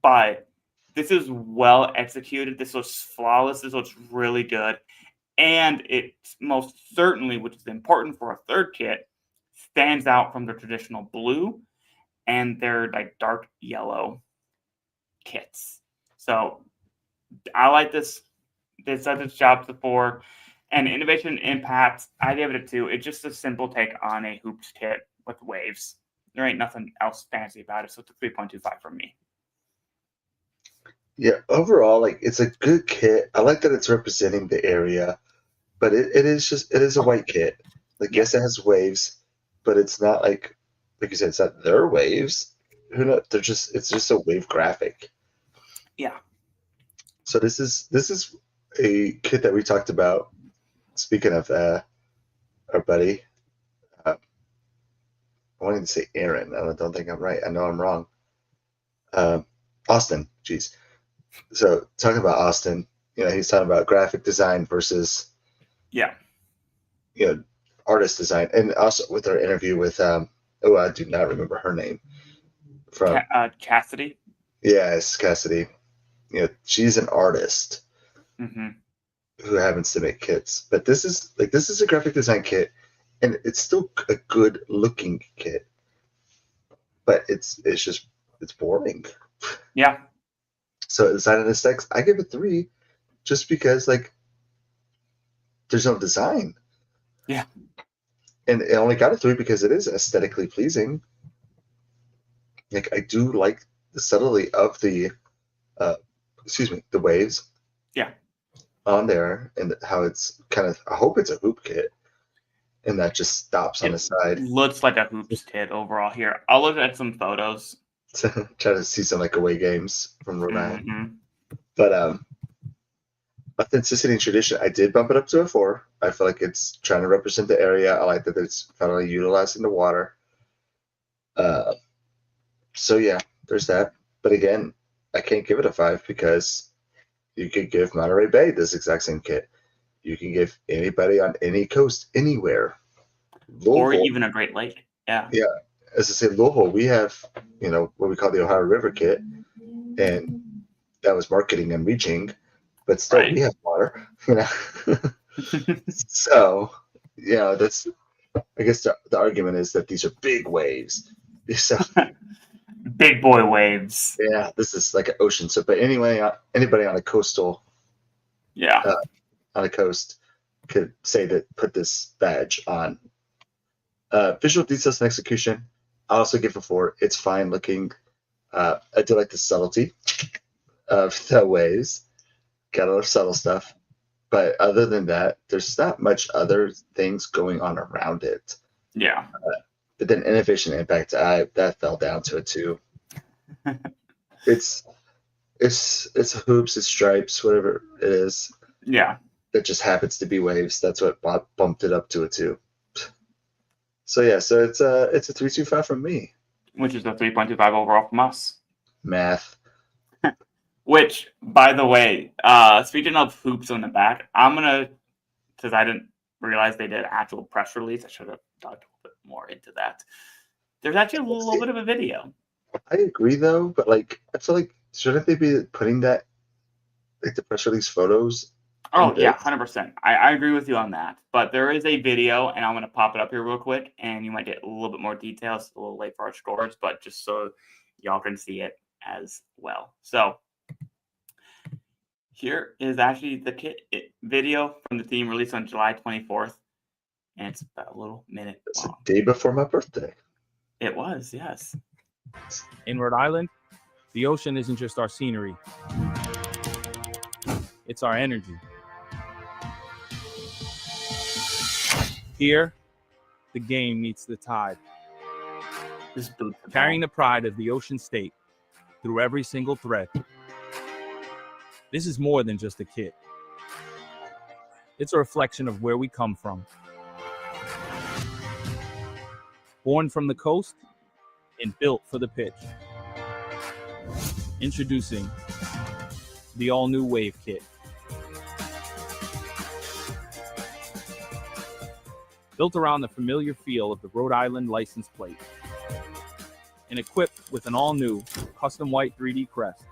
But this is well executed. This looks flawless. This looks really good. And it most certainly, which is important for a third kit, stands out from the traditional blue and their like dark yellow kits. So I like this. This does its job before. And innovation and impact, I give it a 2. It's just a simple take on a hoops kit with waves. There ain't nothing else fancy about it, so it's a 3.25 from me. Yeah, overall, like it's a good kit. I like that it's representing the area, but it is a white kit. Like yes, it has waves, but it's not like you said, it's not their waves. Who knows? It's just a wave graphic. Yeah. So this is a kit that we talked about. Speaking of our buddy, I wanted to say Aaron. I don't think I'm right. I know I'm wrong. Austin, jeez. So talking about Austin, he's talking about graphic design versus artist design, and also with our interview with I do not remember her name from Cassidy. Yes, Cassidy. She's an artist who happens to make kits, but this is a graphic design kit, and it's still a good looking kit, but it's boring. Yeah. So design and aesthetics, I give it 3, just because there's no design. Yeah. And it only got a 3 because it is aesthetically pleasing. Like I do like the subtlety of the the waves. Yeah. On there, and how it's kind of, I hope it's a hoop kit, and that just stops on the side. Looks like a hoops kit overall here. I'll look at some photos. Try to see some away games from Rhode Island. But authenticity and tradition, I did bump it up to a 4. I feel like it's trying to represent the area. I like that it's finally utilizing the water. So yeah, there's that. But again, I can't give it a 5 because you could give Monterey Bay this exact same kit. You can give anybody on any coast, anywhere. Louisville, or even a Great Lake. Yeah. Yeah. As I say, Louisville, we have, what we call the Ohio River kit, and that was marketing and reaching, but still we have water, So, that's, I guess the argument is that these are big waves. So, big boy waves. Yeah, this is like an ocean. So, but anyway, anybody on a coastal, on a coast could say that, put this badge on. Visual details and execution, I also give a 4. It's fine looking. I do like the subtlety of the waves. Got a lot of subtle stuff. But other than that, there's not much other things going on around it. Yeah. But then innovation and impact, that fell down to a 2. It's hoops, it's stripes, whatever it is. Yeah. It just happens to be waves. That's what bumped it up to a 2. So yeah, so it's a 3.25 from me. Which is a 3.25 overall from us. Math. Which, by the way, speaking of hoops on the back, I'm gonna, because I didn't realize they did an actual press release. I should have dug a little bit more into that. There's actually a little bit of a video. I agree though, but I feel like shouldn't they be putting that, like the press release photos? Oh yeah, 100%. I agree with you on that. But there is a video, and I'm gonna pop it up here real quick, and you might get a little bit more details. A little late for our scores, but just so y'all can see it as well. So here is actually the kit video from the team released on July 24th, and it's about a little minute long. The day before my birthday. It was, yes. In Rhode Island, the ocean isn't just our scenery. It's our energy. Here, the game meets the tide, Just boots the carrying ball. the pride of the Ocean State through every single thread. This is more than just a kit. It's a reflection of where we come from. Born from the coast and built for the pitch. Introducing the all-new Wave Kit. Built around the familiar feel of the Rhode Island license plate. And equipped with an all-new custom white 3D crest.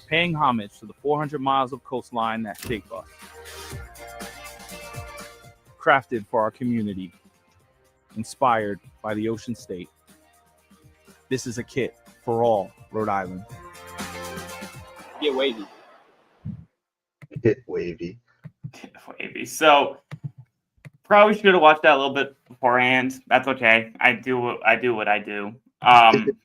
Paying homage to the 400 miles of coastline that shape us. Crafted for our community. Inspired by the Ocean State. This is a kit for all Rhode Island. Get wavy. Hit wavy. Wavy. So probably should have watched that a little bit beforehand. That's okay. I do what I do.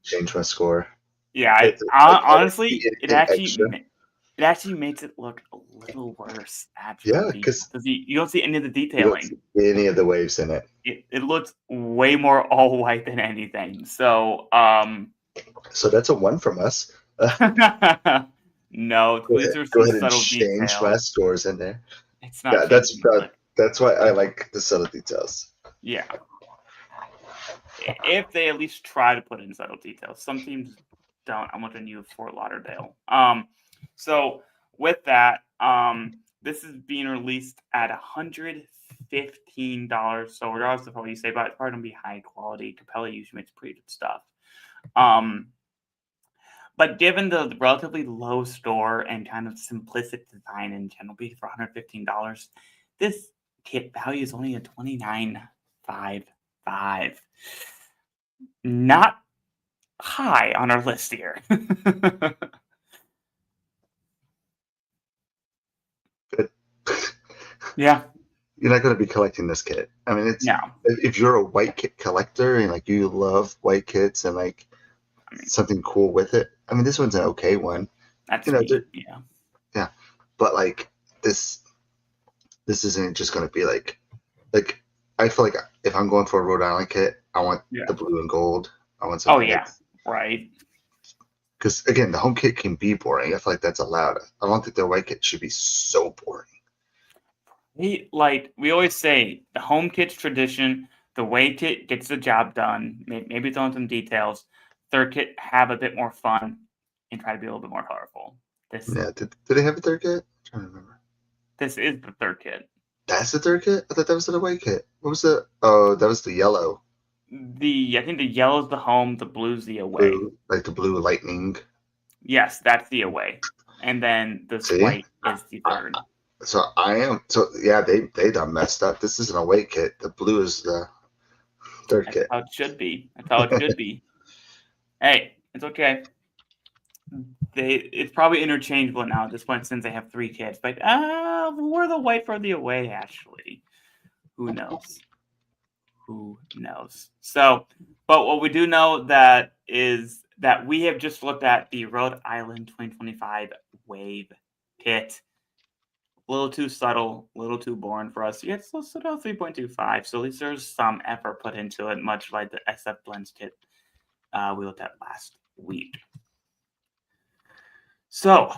Change my score. Yeah. Honestly, it actually makes it look a little worse. Yeah, Actually, because you don't see any of the you don't detailing. see any of the waves in it. It looks way more all white than anything. So So that's a 1 from us. no, Go these ahead, are go some ahead and subtle change my details. scores in there. It's not. That's why I like the subtle details. Yeah. If they at least try to put in subtle details. Some teams don't. I'm looking at you, Fort Lauderdale. So with that, this is being released at $115. So regardless of what you say about it, it's probably gonna be high quality. Capella usually makes pretty good stuff. But given the relatively low store and kind of simplistic design in general, being for $115, this kit value is only a $29.55. Not high on our list here. Yeah. You're not going to be collecting this kit. I mean, it's No. if you're a white kit collector and like you love white kits and like something cool with it. I mean, this one's an okay one. That's yeah. But like this isn't just going to be like I feel like if I'm going for a Rhode Island kit, I want the blue and gold. I want something. Oh yeah, right. Because again, the home kit can be boring. I feel like that's allowed. I don't think the white kit should be so boring. We always say, the home kit's tradition. The away kit gets the job done. Maybe throw in some details. Third kit have a bit more fun and try to be a little bit more colorful. Yeah. Did they have a third kit? I'm trying to remember. This is the third kit. That's the third kit? I thought that was the away kit. What was the? Oh, that was the yellow. I think the yellow's the home, the blue's the away. Blue, like the blue lightning. Yes, that's the away. And then the white is the third. They done messed up. This is an away kit. The blue is the third kit. That's how it should be. That's how it should be. Hey, it's okay. It's probably interchangeable now at this point since they have 3 kits. Like, we're the white for the away, actually. Who knows? So, but what we do know that is that we have just looked at the Rhode Island 2025 Wave kit. A little too subtle, a little too boring for us. Yeah, it's listed at 3.25, so at least there's some effort put into it, much like the SF Blends kit we looked at last week. So,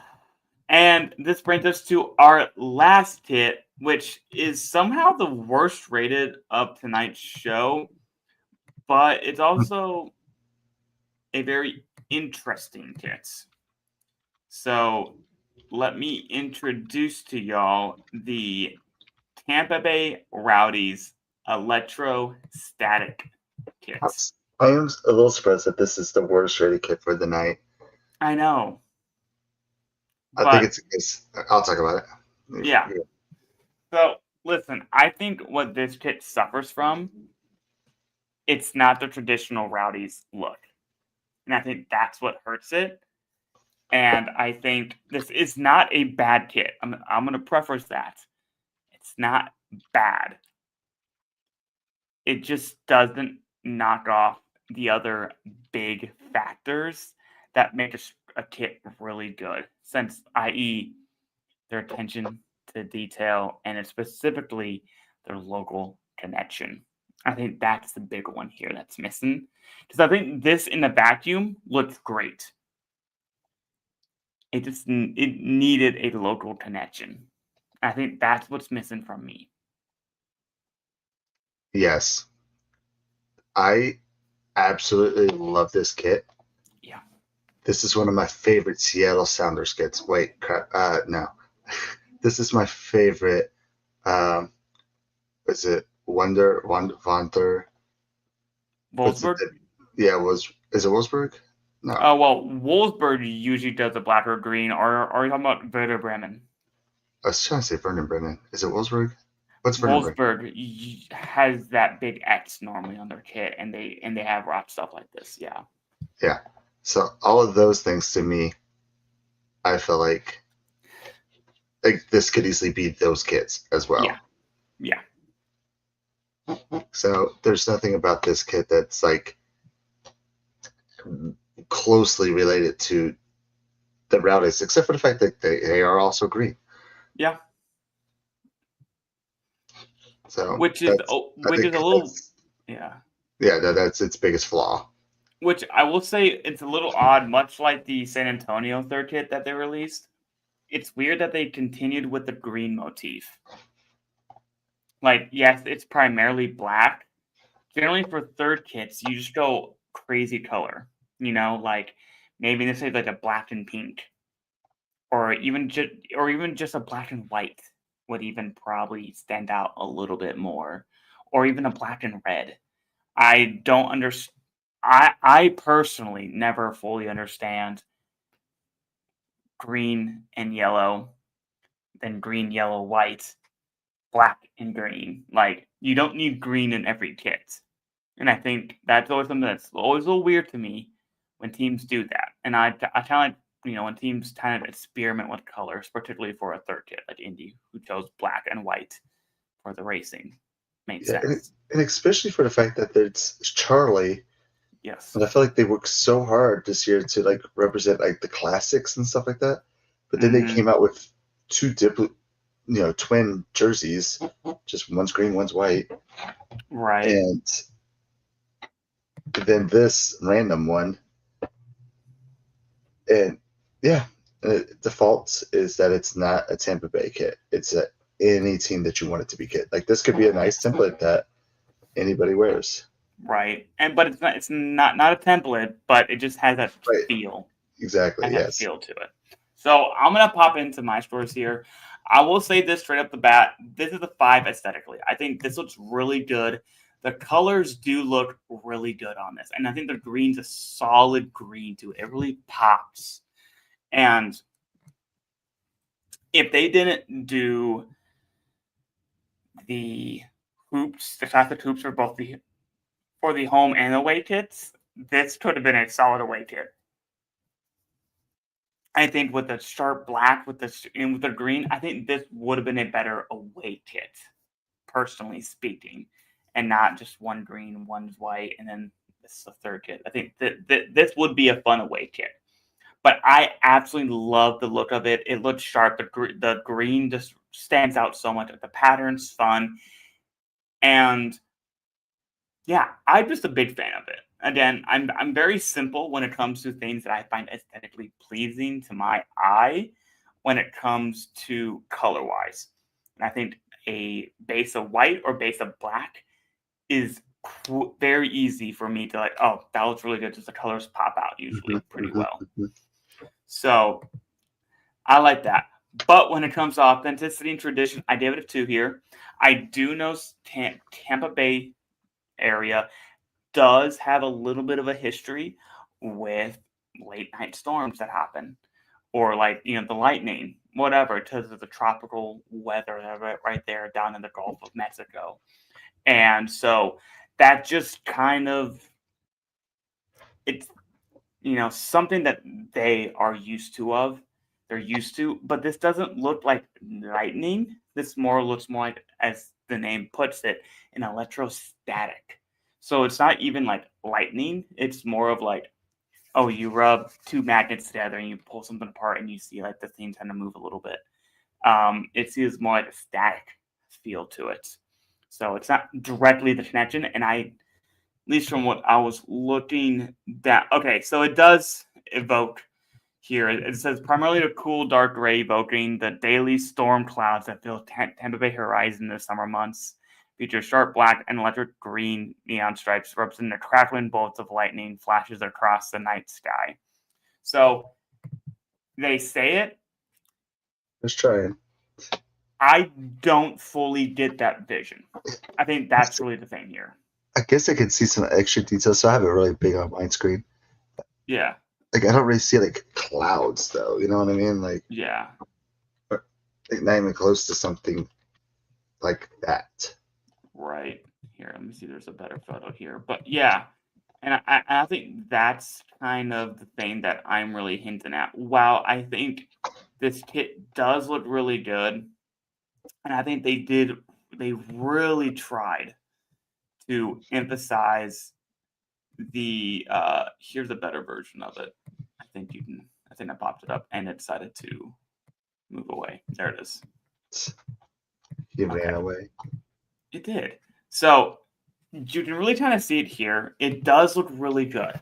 and this brings us to our last kit, which is somehow the worst rated of tonight's show, but it's also a very interesting kit. So, let me introduce to y'all the Tampa Bay Rowdies Electrostatic kit. I am a little surprised that this is the worst rated kit for the night. I know. I think it's. I'll talk about it. Yeah. So, listen, I think what this kit suffers from, it's not the traditional Rowdies look. And I think that's what hurts it. And I think this is not a bad kit. I'm going to preface that. It's not bad. It just doesn't knock off the other big factors that make a kit really good. Since, i.e., their attention to detail and it's specifically their local connection. I think that's the big one here that's missing. Because I think this in the vacuum looks great. It needed a local connection. I think that's what's missing from me. Yes. I absolutely love this kit. Yeah. This is one of my favorite Seattle Sounders kits. Wait, no. This is my favorite. Is it Wonder? What's it? Wolfsburg? Yeah, is it Wolfsburg? No. Oh, well, Wolfsburg usually does a black or green. Or are you talking about Werder Bremen? I was trying to say Vernon Brennan. Is it Wolfsburg? What's Vernon Brennan? Wolfsburg has that big X normally on their kit, and they have rock stuff like this. Yeah. Yeah. So all of those things to me, I feel like this could easily be those kits as well. Yeah. Yeah. So there's nothing about this kit that's like closely related to the Rowdies, except for the fact that they are also green. Yeah. So Which is a little, yeah. Yeah, that's its biggest flaw. Which I will say it's a little odd, much like the San Antonio third kit that they released. It's weird that they continued with the green motif. Like, yes, it's primarily black. Generally, for third kits, you just go crazy color. You know, like maybe this is like a black and pink, or even just a black and white would even probably stand out a little bit more, or even a black and red. I don't understand. I personally never fully understand green and yellow, then green, yellow, white, black and green. Like, you don't need green in every kit. And I think that's always something that's always a little weird to me when teams do that. And I kind of like, when teams kind of experiment with colors, particularly for a third kit, like Indy, who chose black and white for the racing. Makes sense. And especially for the fact that it's Charlie. Yes. And I feel like they worked so hard this year to like represent like the classics and stuff like that. But then they came out with two twin jerseys, just one's green, one's white. Right. And then this random one. And yeah, the default is that it's not a Tampa Bay kit. It's any team that you want it to be kit. Like this could be a nice template that anybody wears. Right. But it's not a template, but it just has that feel. Exactly. That feel to it. So I'm gonna pop into my stores here. I will say this straight up the bat. This is a 5 aesthetically. I think this looks really good. The colors do look really good on this. And I think the green's a solid green too. It really pops. And if they didn't do the hoops, the classic hoops for both for the home and away kits, this could have been a solid away kit. I think with the sharp black with the green, I think this would have been a better away kit, personally speaking, and not just one green, one's white, and then this is the third kit. I think that this would be a fun away kit. But I absolutely love the look of it. It looks sharp. The green just stands out so much. The pattern's fun. And yeah, I'm just a big fan of it. Again, I'm very simple when it comes to things that I find aesthetically pleasing to my eye when it comes to color-wise. And I think a base of white or base of black is very easy for me to like, oh, that looks really good. Just the colors pop out usually pretty well. So I like that. But when it comes to authenticity and tradition, I gave it a 2 here. I do know Tampa Bay area does have a little bit of a history with late night storms that happen, or like the lightning, whatever, because of the tropical weather right there down in the Gulf of Mexico. And so that just kind of, it's something that they are used to. They're used to, but this doesn't look like lightning. This looks more like, as the name puts it, an electrostatic. So it's not even like lightning. It's more of like, oh, you rub two magnets together and you pull something apart and you see like the thing kind of move a little bit. It seems more like a static feel to it. So it's not directly the connection. And at least from what I was looking that, okay, so it does evoke here. It says primarily a cool dark gray, evoking the daily storm clouds that fill Tampa Bay horizon in the summer months. Features sharp black and electric green neon stripes representing the crackling bolts of lightning flashes across the night sky. So they say it. Let's try it. I don't fully get that vision. I think that's really the thing here. I guess I can see some extra details, so I have it really big on my screen. Yeah. Like I don't really see like clouds though. You know what I mean? Like Yeah. not even close to something like that. Right. Here, let me see. There's a better photo here. But yeah. And I think that's kind of the thing that I'm really hinting at. While I think this kit does look really good, and I think they really tried to emphasize the here's a better version of it. I think I popped it up and it decided to move away. There it is. He ran Okay. away. It did. So you can really kind of see it here. It does look really good.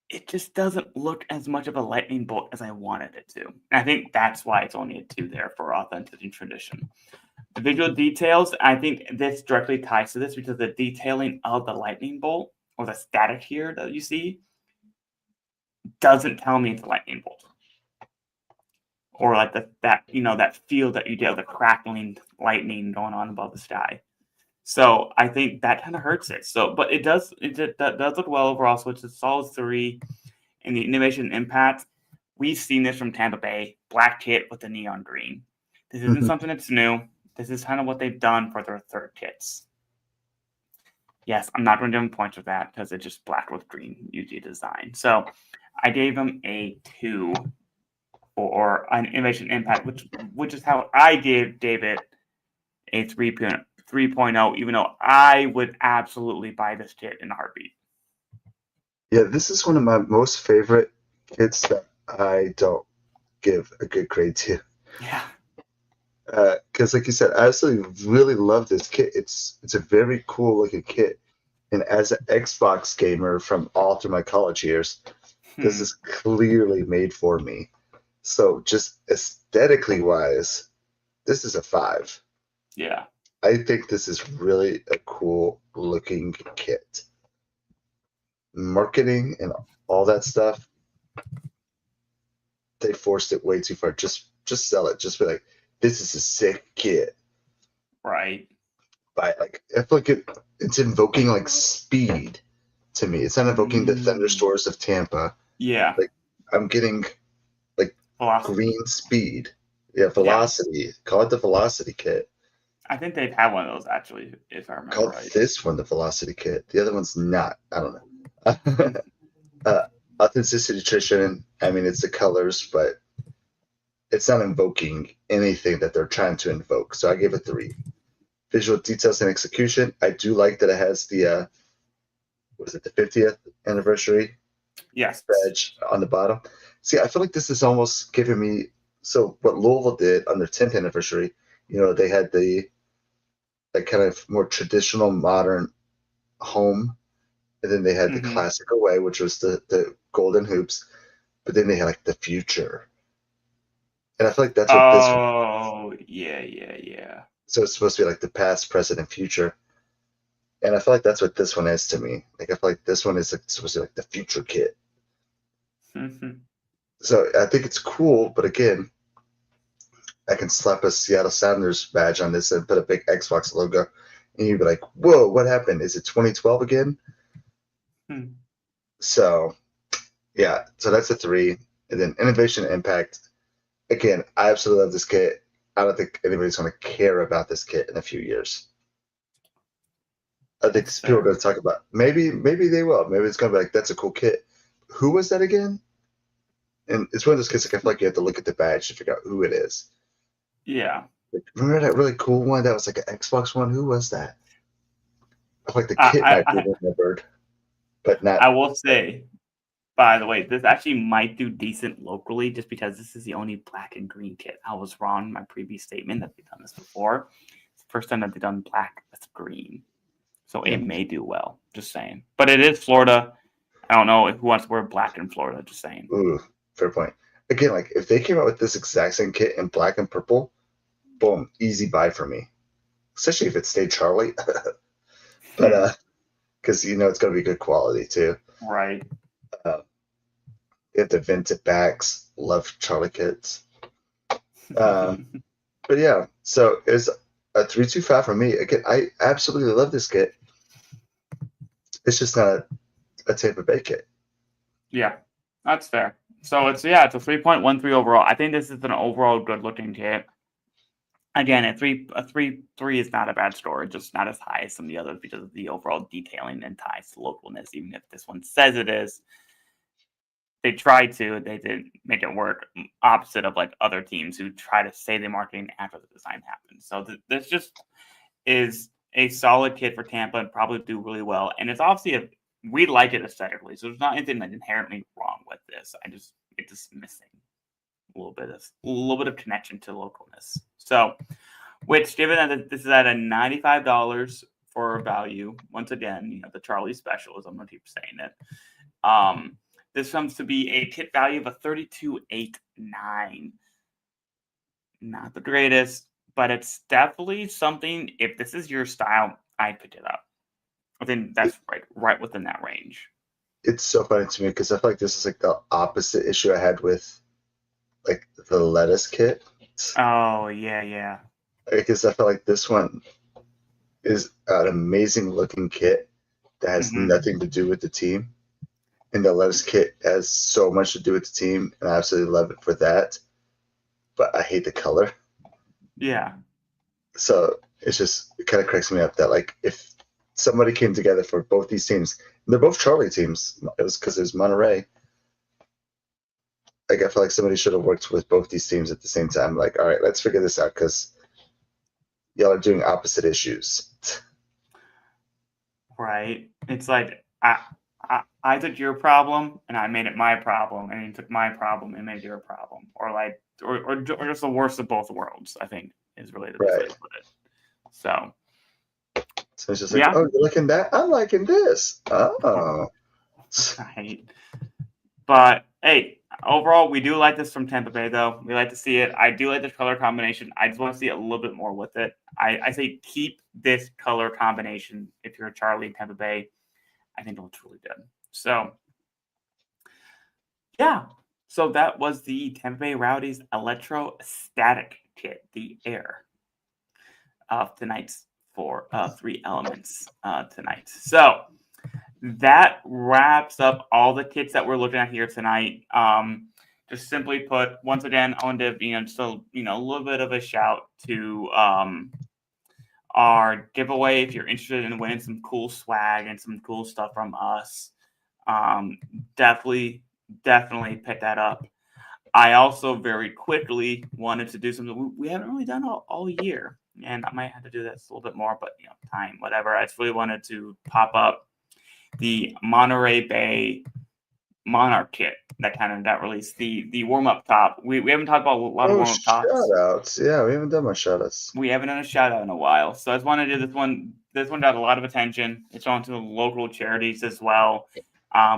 It just doesn't look as much of a lightning bolt as I wanted it to. And I think that's why it's only a 2 there for authenticity and tradition. The visual details, I think this directly ties to this because the detailing of the lightning bolt or the static here that you see doesn't tell me it's a lightning bolt. Or like that feel that you get, the crackling lightning going on above the sky. So I think that kind of hurts it. So, but it does look well overall. So it's a solid 3. And the innovation impact, we've seen this from Tampa Bay, black kit with the neon green. This isn't something that's new. This is kind of what they've done for their third kits. Yes, I'm not going to give them points for that because it's just black with green UG design. So I gave them a 2 for an innovation impact, which is how I gave David a 3.0, even though I would absolutely buy this kit in a heartbeat. Yeah, this is one of my most favorite kits that I don't give a good grade to. Yeah. Because, like you said, I absolutely really love this kit. It's a very cool looking kit, and as an Xbox gamer from all through my college years, this is clearly made for me. So, just aesthetically wise, this is a 5. Yeah. I think this is really a cool looking kit. Marketing and all that stuff, they forced it way too far. Just sell it. Just be like, this is a sick kit. Right. But like, I feel like it's invoking like speed to me. It's not invoking the thunderstorms of Tampa. Yeah. Like I'm getting like Velocity. green speed. Yeah, velocity. Yeah. Call it the velocity kit. I think they've had one of those actually, if I remember right. This one the velocity kit. The other one's not. I don't know. Authenticity tradition. I mean, it's the colors, but it's not invoking anything that they're trying to invoke. So I gave it 3. Visual details and execution. I do like that it has the was it the 50th anniversary? Yes. Badge on the bottom. See, I feel like this is almost giving me so what Louisville did on their 10th anniversary. You know, they had the like kind of more traditional modern home, and then they had the classic away, which was the golden hoops, but then they had like the future. And I feel like that's what this. Oh, yeah. So it's supposed to be like the past, present, and future. And I feel like that's what this one is to me. Like I feel like this one is like, supposed to be like the future kit. So I think it's cool, but again, I can slap a Seattle Sounders badge on this and put a big Xbox logo, and you'd be like, "Whoa, what happened? Is it 2012 again?" So, yeah. So that's a 3, and then innovation and impact. Again, I absolutely love this kit. I don't think anybody's going to care about this kit in a few years. I think people are going to talk about maybe they will. Maybe it's going to be like, that's a cool kit. Who was that again? And it's one of those kits like I feel like you have to look at the badge to figure out who it is. Yeah. Like, remember that really cool one that was like an Xbox one? Who was that? I feel like the kit might be remembered, but not. I will say, by the way, this actually might do decent locally just because this is the only black and green kit. I was wrong in my previous statement that we've done this before. It's first time that they've done black with green. So Yeah. it may do well. Just saying. But it is Florida. I don't know who wants to wear black in Florida. Just saying. Ooh, fair point. Again, like if they came out with this exact same kit in black and purple, boom, easy buy for me. Especially if it stayed Charlie. But because it's gonna be good quality too. Right. They have the vintage backs. Love Charlie kits. But yeah, so it's a 325 for me. Again, I absolutely love this kit. It's just not a Tampa Bay kit. Yeah, that's fair. So it's a 3.13 overall. I think this is an overall good looking kit. Again, a 3.3 is not a bad score, just not as high as some of the others because of the overall detailing and ties to localness. Even if this one says it is, they didn't make it work. Opposite of like other teams who try to say the marketing after the design happens. So this just is a solid kit for Tampa and probably do really well. And it's obviously we like it aesthetically, so there's not anything like inherently wrong with this. It's just missing a little bit of connection to localness. So, which given that this is at a $95 for value, once again, the Charlie special, as I'm gonna keep saying it. This comes to be a kit value of a $32.89. Not the greatest, but it's definitely something. If this is your style, I'd pick it up. I think that's right within that range. It's so funny to me because I feel like this is like the opposite issue I had with like the lettuce kit. Oh yeah. Because I feel like this one is an amazing looking kit that has nothing to do with the team. And the lettuce kit has so much to do with the team, and I absolutely love it for that. But I hate the color. Yeah. So it kind of cracks me up that like if somebody came together for both these teams, and they're both Charlie teams, it was because there's Monterey. Like I feel like somebody should have worked with both these teams at the same time. Like, all right, let's figure this out because y'all are doing opposite issues. Right. It's like I took your problem and I made it my problem, and you took my problem and made your problem, or just the worst of both worlds. I think is really the best way to put it. So it's just like, oh, you're liking that? I'm liking this. Oh, right. But hey, overall, we do like this from Tampa Bay, though. We like to see it. I do like this color combination. I just want to see a little bit more with it. I say keep this color combination if you're a Charlie in Tampa Bay. I think it looks really good. So, yeah. So that was the Tampa Bay Rowdies Electrostatic kit, the Air, of tonight's for 3 elements tonight. So that wraps up all the kits that we're looking at here tonight. Just simply put, once again, I wanted to, just a little bit of a shout to our giveaway. If you're interested in winning some cool swag and some cool stuff from us, definitely pick that up. I also very quickly wanted to do something we haven't really done all year, and I might have to do this a little bit more, but time, whatever. I just really wanted to pop up the Monterey Bay Monarch kit that kind of got released. The warm up top. We haven't talked about a lot of warm up tops. Shout outs. Yeah, we haven't done much shout outs. We haven't done a shout out in a while. So I just wanted to do this one. This one got a lot of attention. It's on to the local charities as well,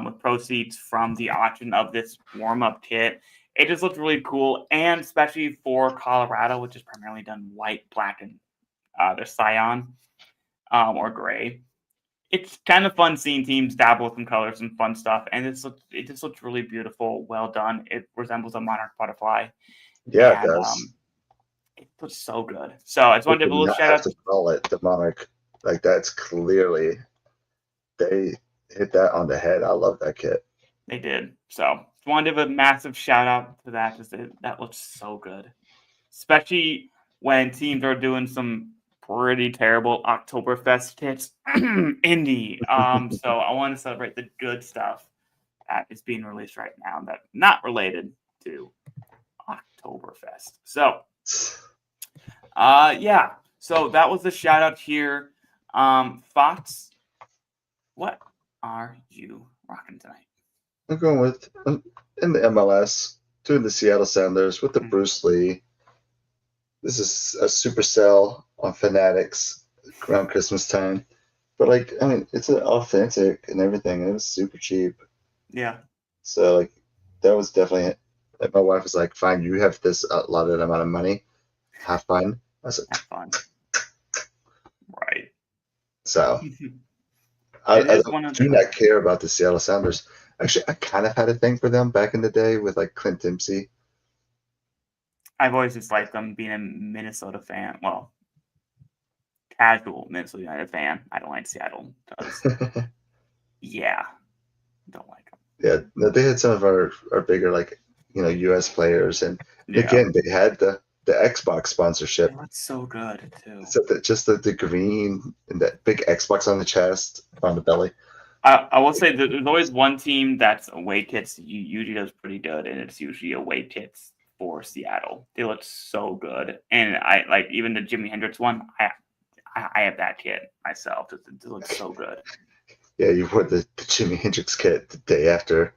with proceeds from the auction of this warm up kit. It just looked really cool, and especially for Colorado, which is primarily done white, black, and their cyan or gray. It's kind of fun seeing teams dabble with some colors and fun stuff, and it just looks really beautiful, well done. It resembles a monarch butterfly. Yeah, it does. It looks so good. So I just wanted to give a little shout out to call it the monarch. Like that's clearly they hit that on the head. I love that kit. They did. So just wanted to give a massive shout out to that because that looks so good, especially when teams are doing some pretty terrible Oktoberfest kits indie. So I want to celebrate the good stuff that is being released right now that not related to Oktoberfest. So yeah. So that was the shout out here. Fox, what are you rocking tonight? I'm going with in the MLS, doing the Seattle Sounders with the Bruce Lee. this is a super sell on Fanatics around Christmas time. But like, I mean, it's authentic and everything. It was super cheap. Yeah. So like, that was definitely it. Like, my wife was like, "Fine, you have this allotted amount of money. Have fun." I was like, Have fun. Right. so It I is one of do the. not care about the Seattle Sounders. Actually, I kind of had a thing for them back in the day with like Clint Dempsey. I've always just liked them being a Minnesota fan. Well, casual Minnesota United fan. I don't like Seattle. Yeah, don't like them. Yeah, no, they had some of our bigger like U.S. players, and Yeah, again they had the Xbox sponsorship. they look so good too. So just the green and that big Xbox on the chest, on the belly. I will say that there's always one team that's away kits usually does pretty good, and it's usually away kits for Seattle. They look so good, and I like even the Jimi Hendrix one. I have that kit myself. It looks so good. Yeah, you wore the Jimi Hendrix kit the day after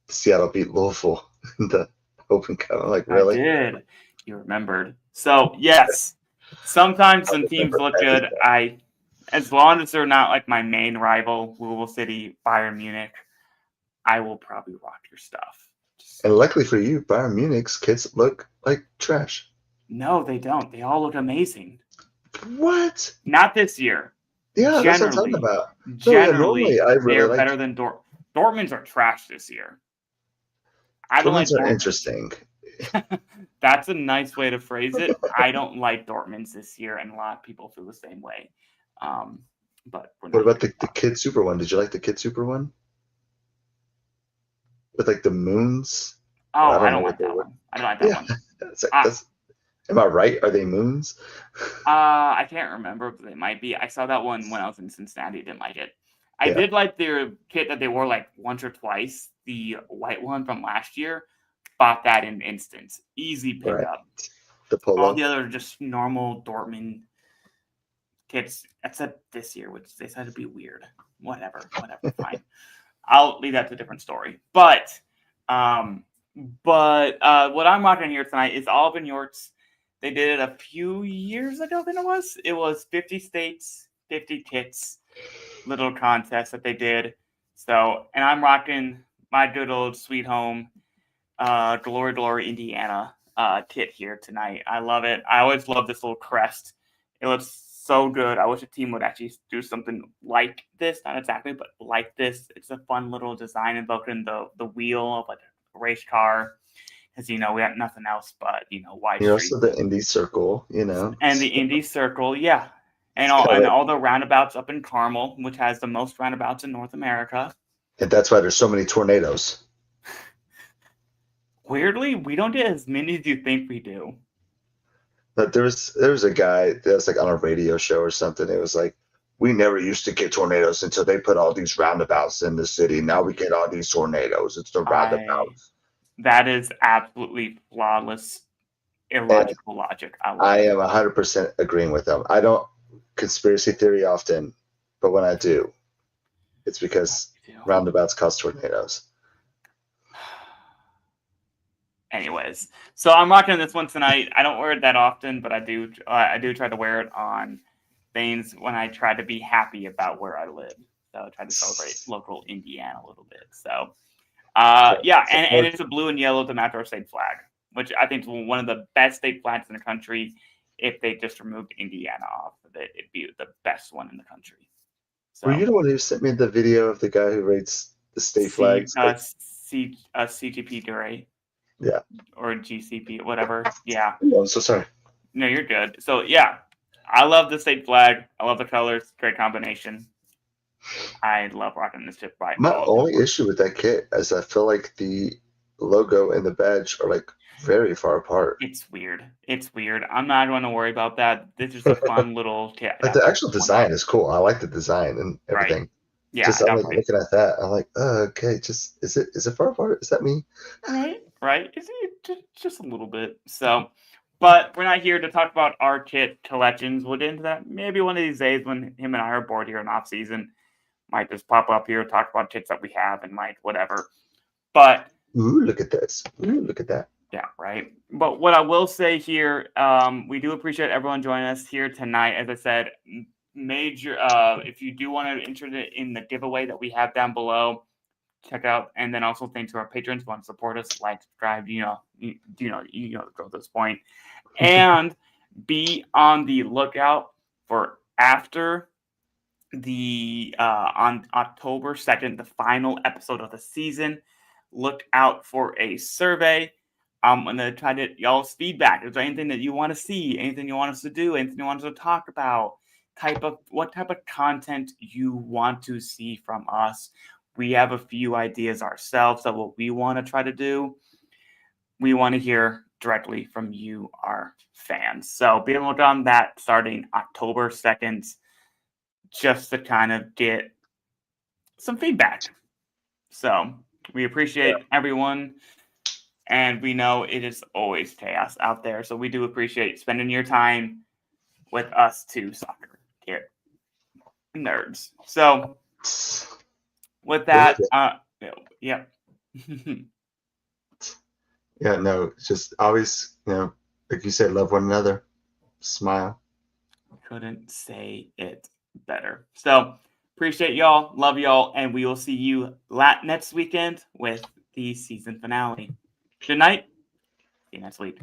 Seattle beat Louisville in the Open Cup. I'm like, really? I did. You remembered. So yes, sometimes when teams remember look good, everything. as long as they're not like my main rival, Louisville City, Bayern Munich, I will probably rock your stuff. And luckily for you, Bayern Munich's kits look like trash. No, they don't. They all look amazing. What? Not this year. Yeah, that's what I'm talking Generally, about. No, yeah, generally, normally I really they're like better than Dortmund's are trash this year. I don't like Dortmunds are Dortmund. interesting. That's a nice way to phrase it. I don't like Dortmunds this year, and a lot of people feel the same way. But What about the Kid Super one? Did you like the Kid Super one? With like the moons? Oh, I know don't what like they that were. one. I don't like that one. It's like, am I right? Are they moons? I can't remember, but they might be. I saw that one when I was in Cincinnati. Didn't like it. I did like their kit that they wore like once or twice. The white one from last year. Bought that in instance. Easy pickup. Right. The polo. All the other are just normal Dortmund kits, except this year, which they decided to be weird. Whatever, fine. I'll leave that to a different story. But what I'm rocking here tonight is Olive and Yorks. They did it a few years ago, I think it was. It was 50 states, 50 kits, little contest that they did. So, and I'm rocking my good old sweet home, Glory, Indiana kit here tonight. I love it. I always love this little crest. It looks so good. I wish a team would actually do something like this. Not exactly, but like this. It's a fun little design invoking the wheel of like a race car. Because, we got nothing else but, wide You're streets. also the Indy Circle, And the Indy Circle, yeah. And all the roundabouts up in Carmel, which has the most roundabouts in North America. And that's why there's so many tornadoes. Weirdly, we don't get as many as you think we do. But there was a guy that was like on a radio show or something. It was like, we never used to get tornadoes until they put all these roundabouts in the city. Now we get all these tornadoes. It's the roundabouts. That is absolutely flawless, illogical logic. I am 100% agreeing with them. I don't conspiracy theory often, but when I do, it's because roundabouts cause tornadoes. Anyways, so I'm rocking this one tonight. I don't wear it that often, but I do try to wear it on things when I try to be happy about where I live. So I try to celebrate local Indiana a little bit. So, and it's a blue and yellow to match our state flag, which I think is one of the best state flags in the country. If they just removed Indiana off of it, it'd be the best one in the country. So, were you the one who sent me the video of the guy who rates the state flags? CGP Duray. Yeah. Or GCP, whatever. Yeah. Oh, I'm so sorry. No, you're good. So, yeah. I love the state flag. I love the colors. Great combination. I love rocking this chip. My only issue with that kit is I feel like the logo and the badge are like very far apart. It's weird. I'm not going to worry about that. This is a fun little kit. But the actual design is cool. I like the design and everything. Right. Yeah. Just I'm like looking at that. I'm like, okay, just is it far apart? Is that me? Right. Is it just a little bit? So, but we're not here to talk about our kit collections. We'll get into that maybe one of these days when him and I are bored here in off season. Might just pop up here, talk about kits that we have, and whatever. But ooh, look at this. Ooh, look at that. Yeah, right. But what I will say here, we do appreciate everyone joining us here tonight. As I said, major. If you do want to enter in the giveaway that we have down below, check out. And then also thanks to our patrons who want to support us, like, subscribe. You know the drill at this point, and be on the lookout for after the on October 2nd, the final episode of the season. Look out for a survey. I'm gonna try to get y'all's feedback. Is there anything that you want to see? Anything you want us to do? Anything you want us to talk about? What type of content you want to see from us? We have a few ideas ourselves of what we want to try to do. We want to hear directly from you, our fans. So be able to on that starting October 2nd, just to kind of get some feedback. So we appreciate everyone. And we know it is always chaos out there. So we do appreciate spending your time with us two soccer here nerds. So with that, yeah. Yeah, no, just always, like you said, love one another, smile. Couldn't say it better. So appreciate y'all, love y'all, and we will see you next weekend with the season finale. Good night. See you next week.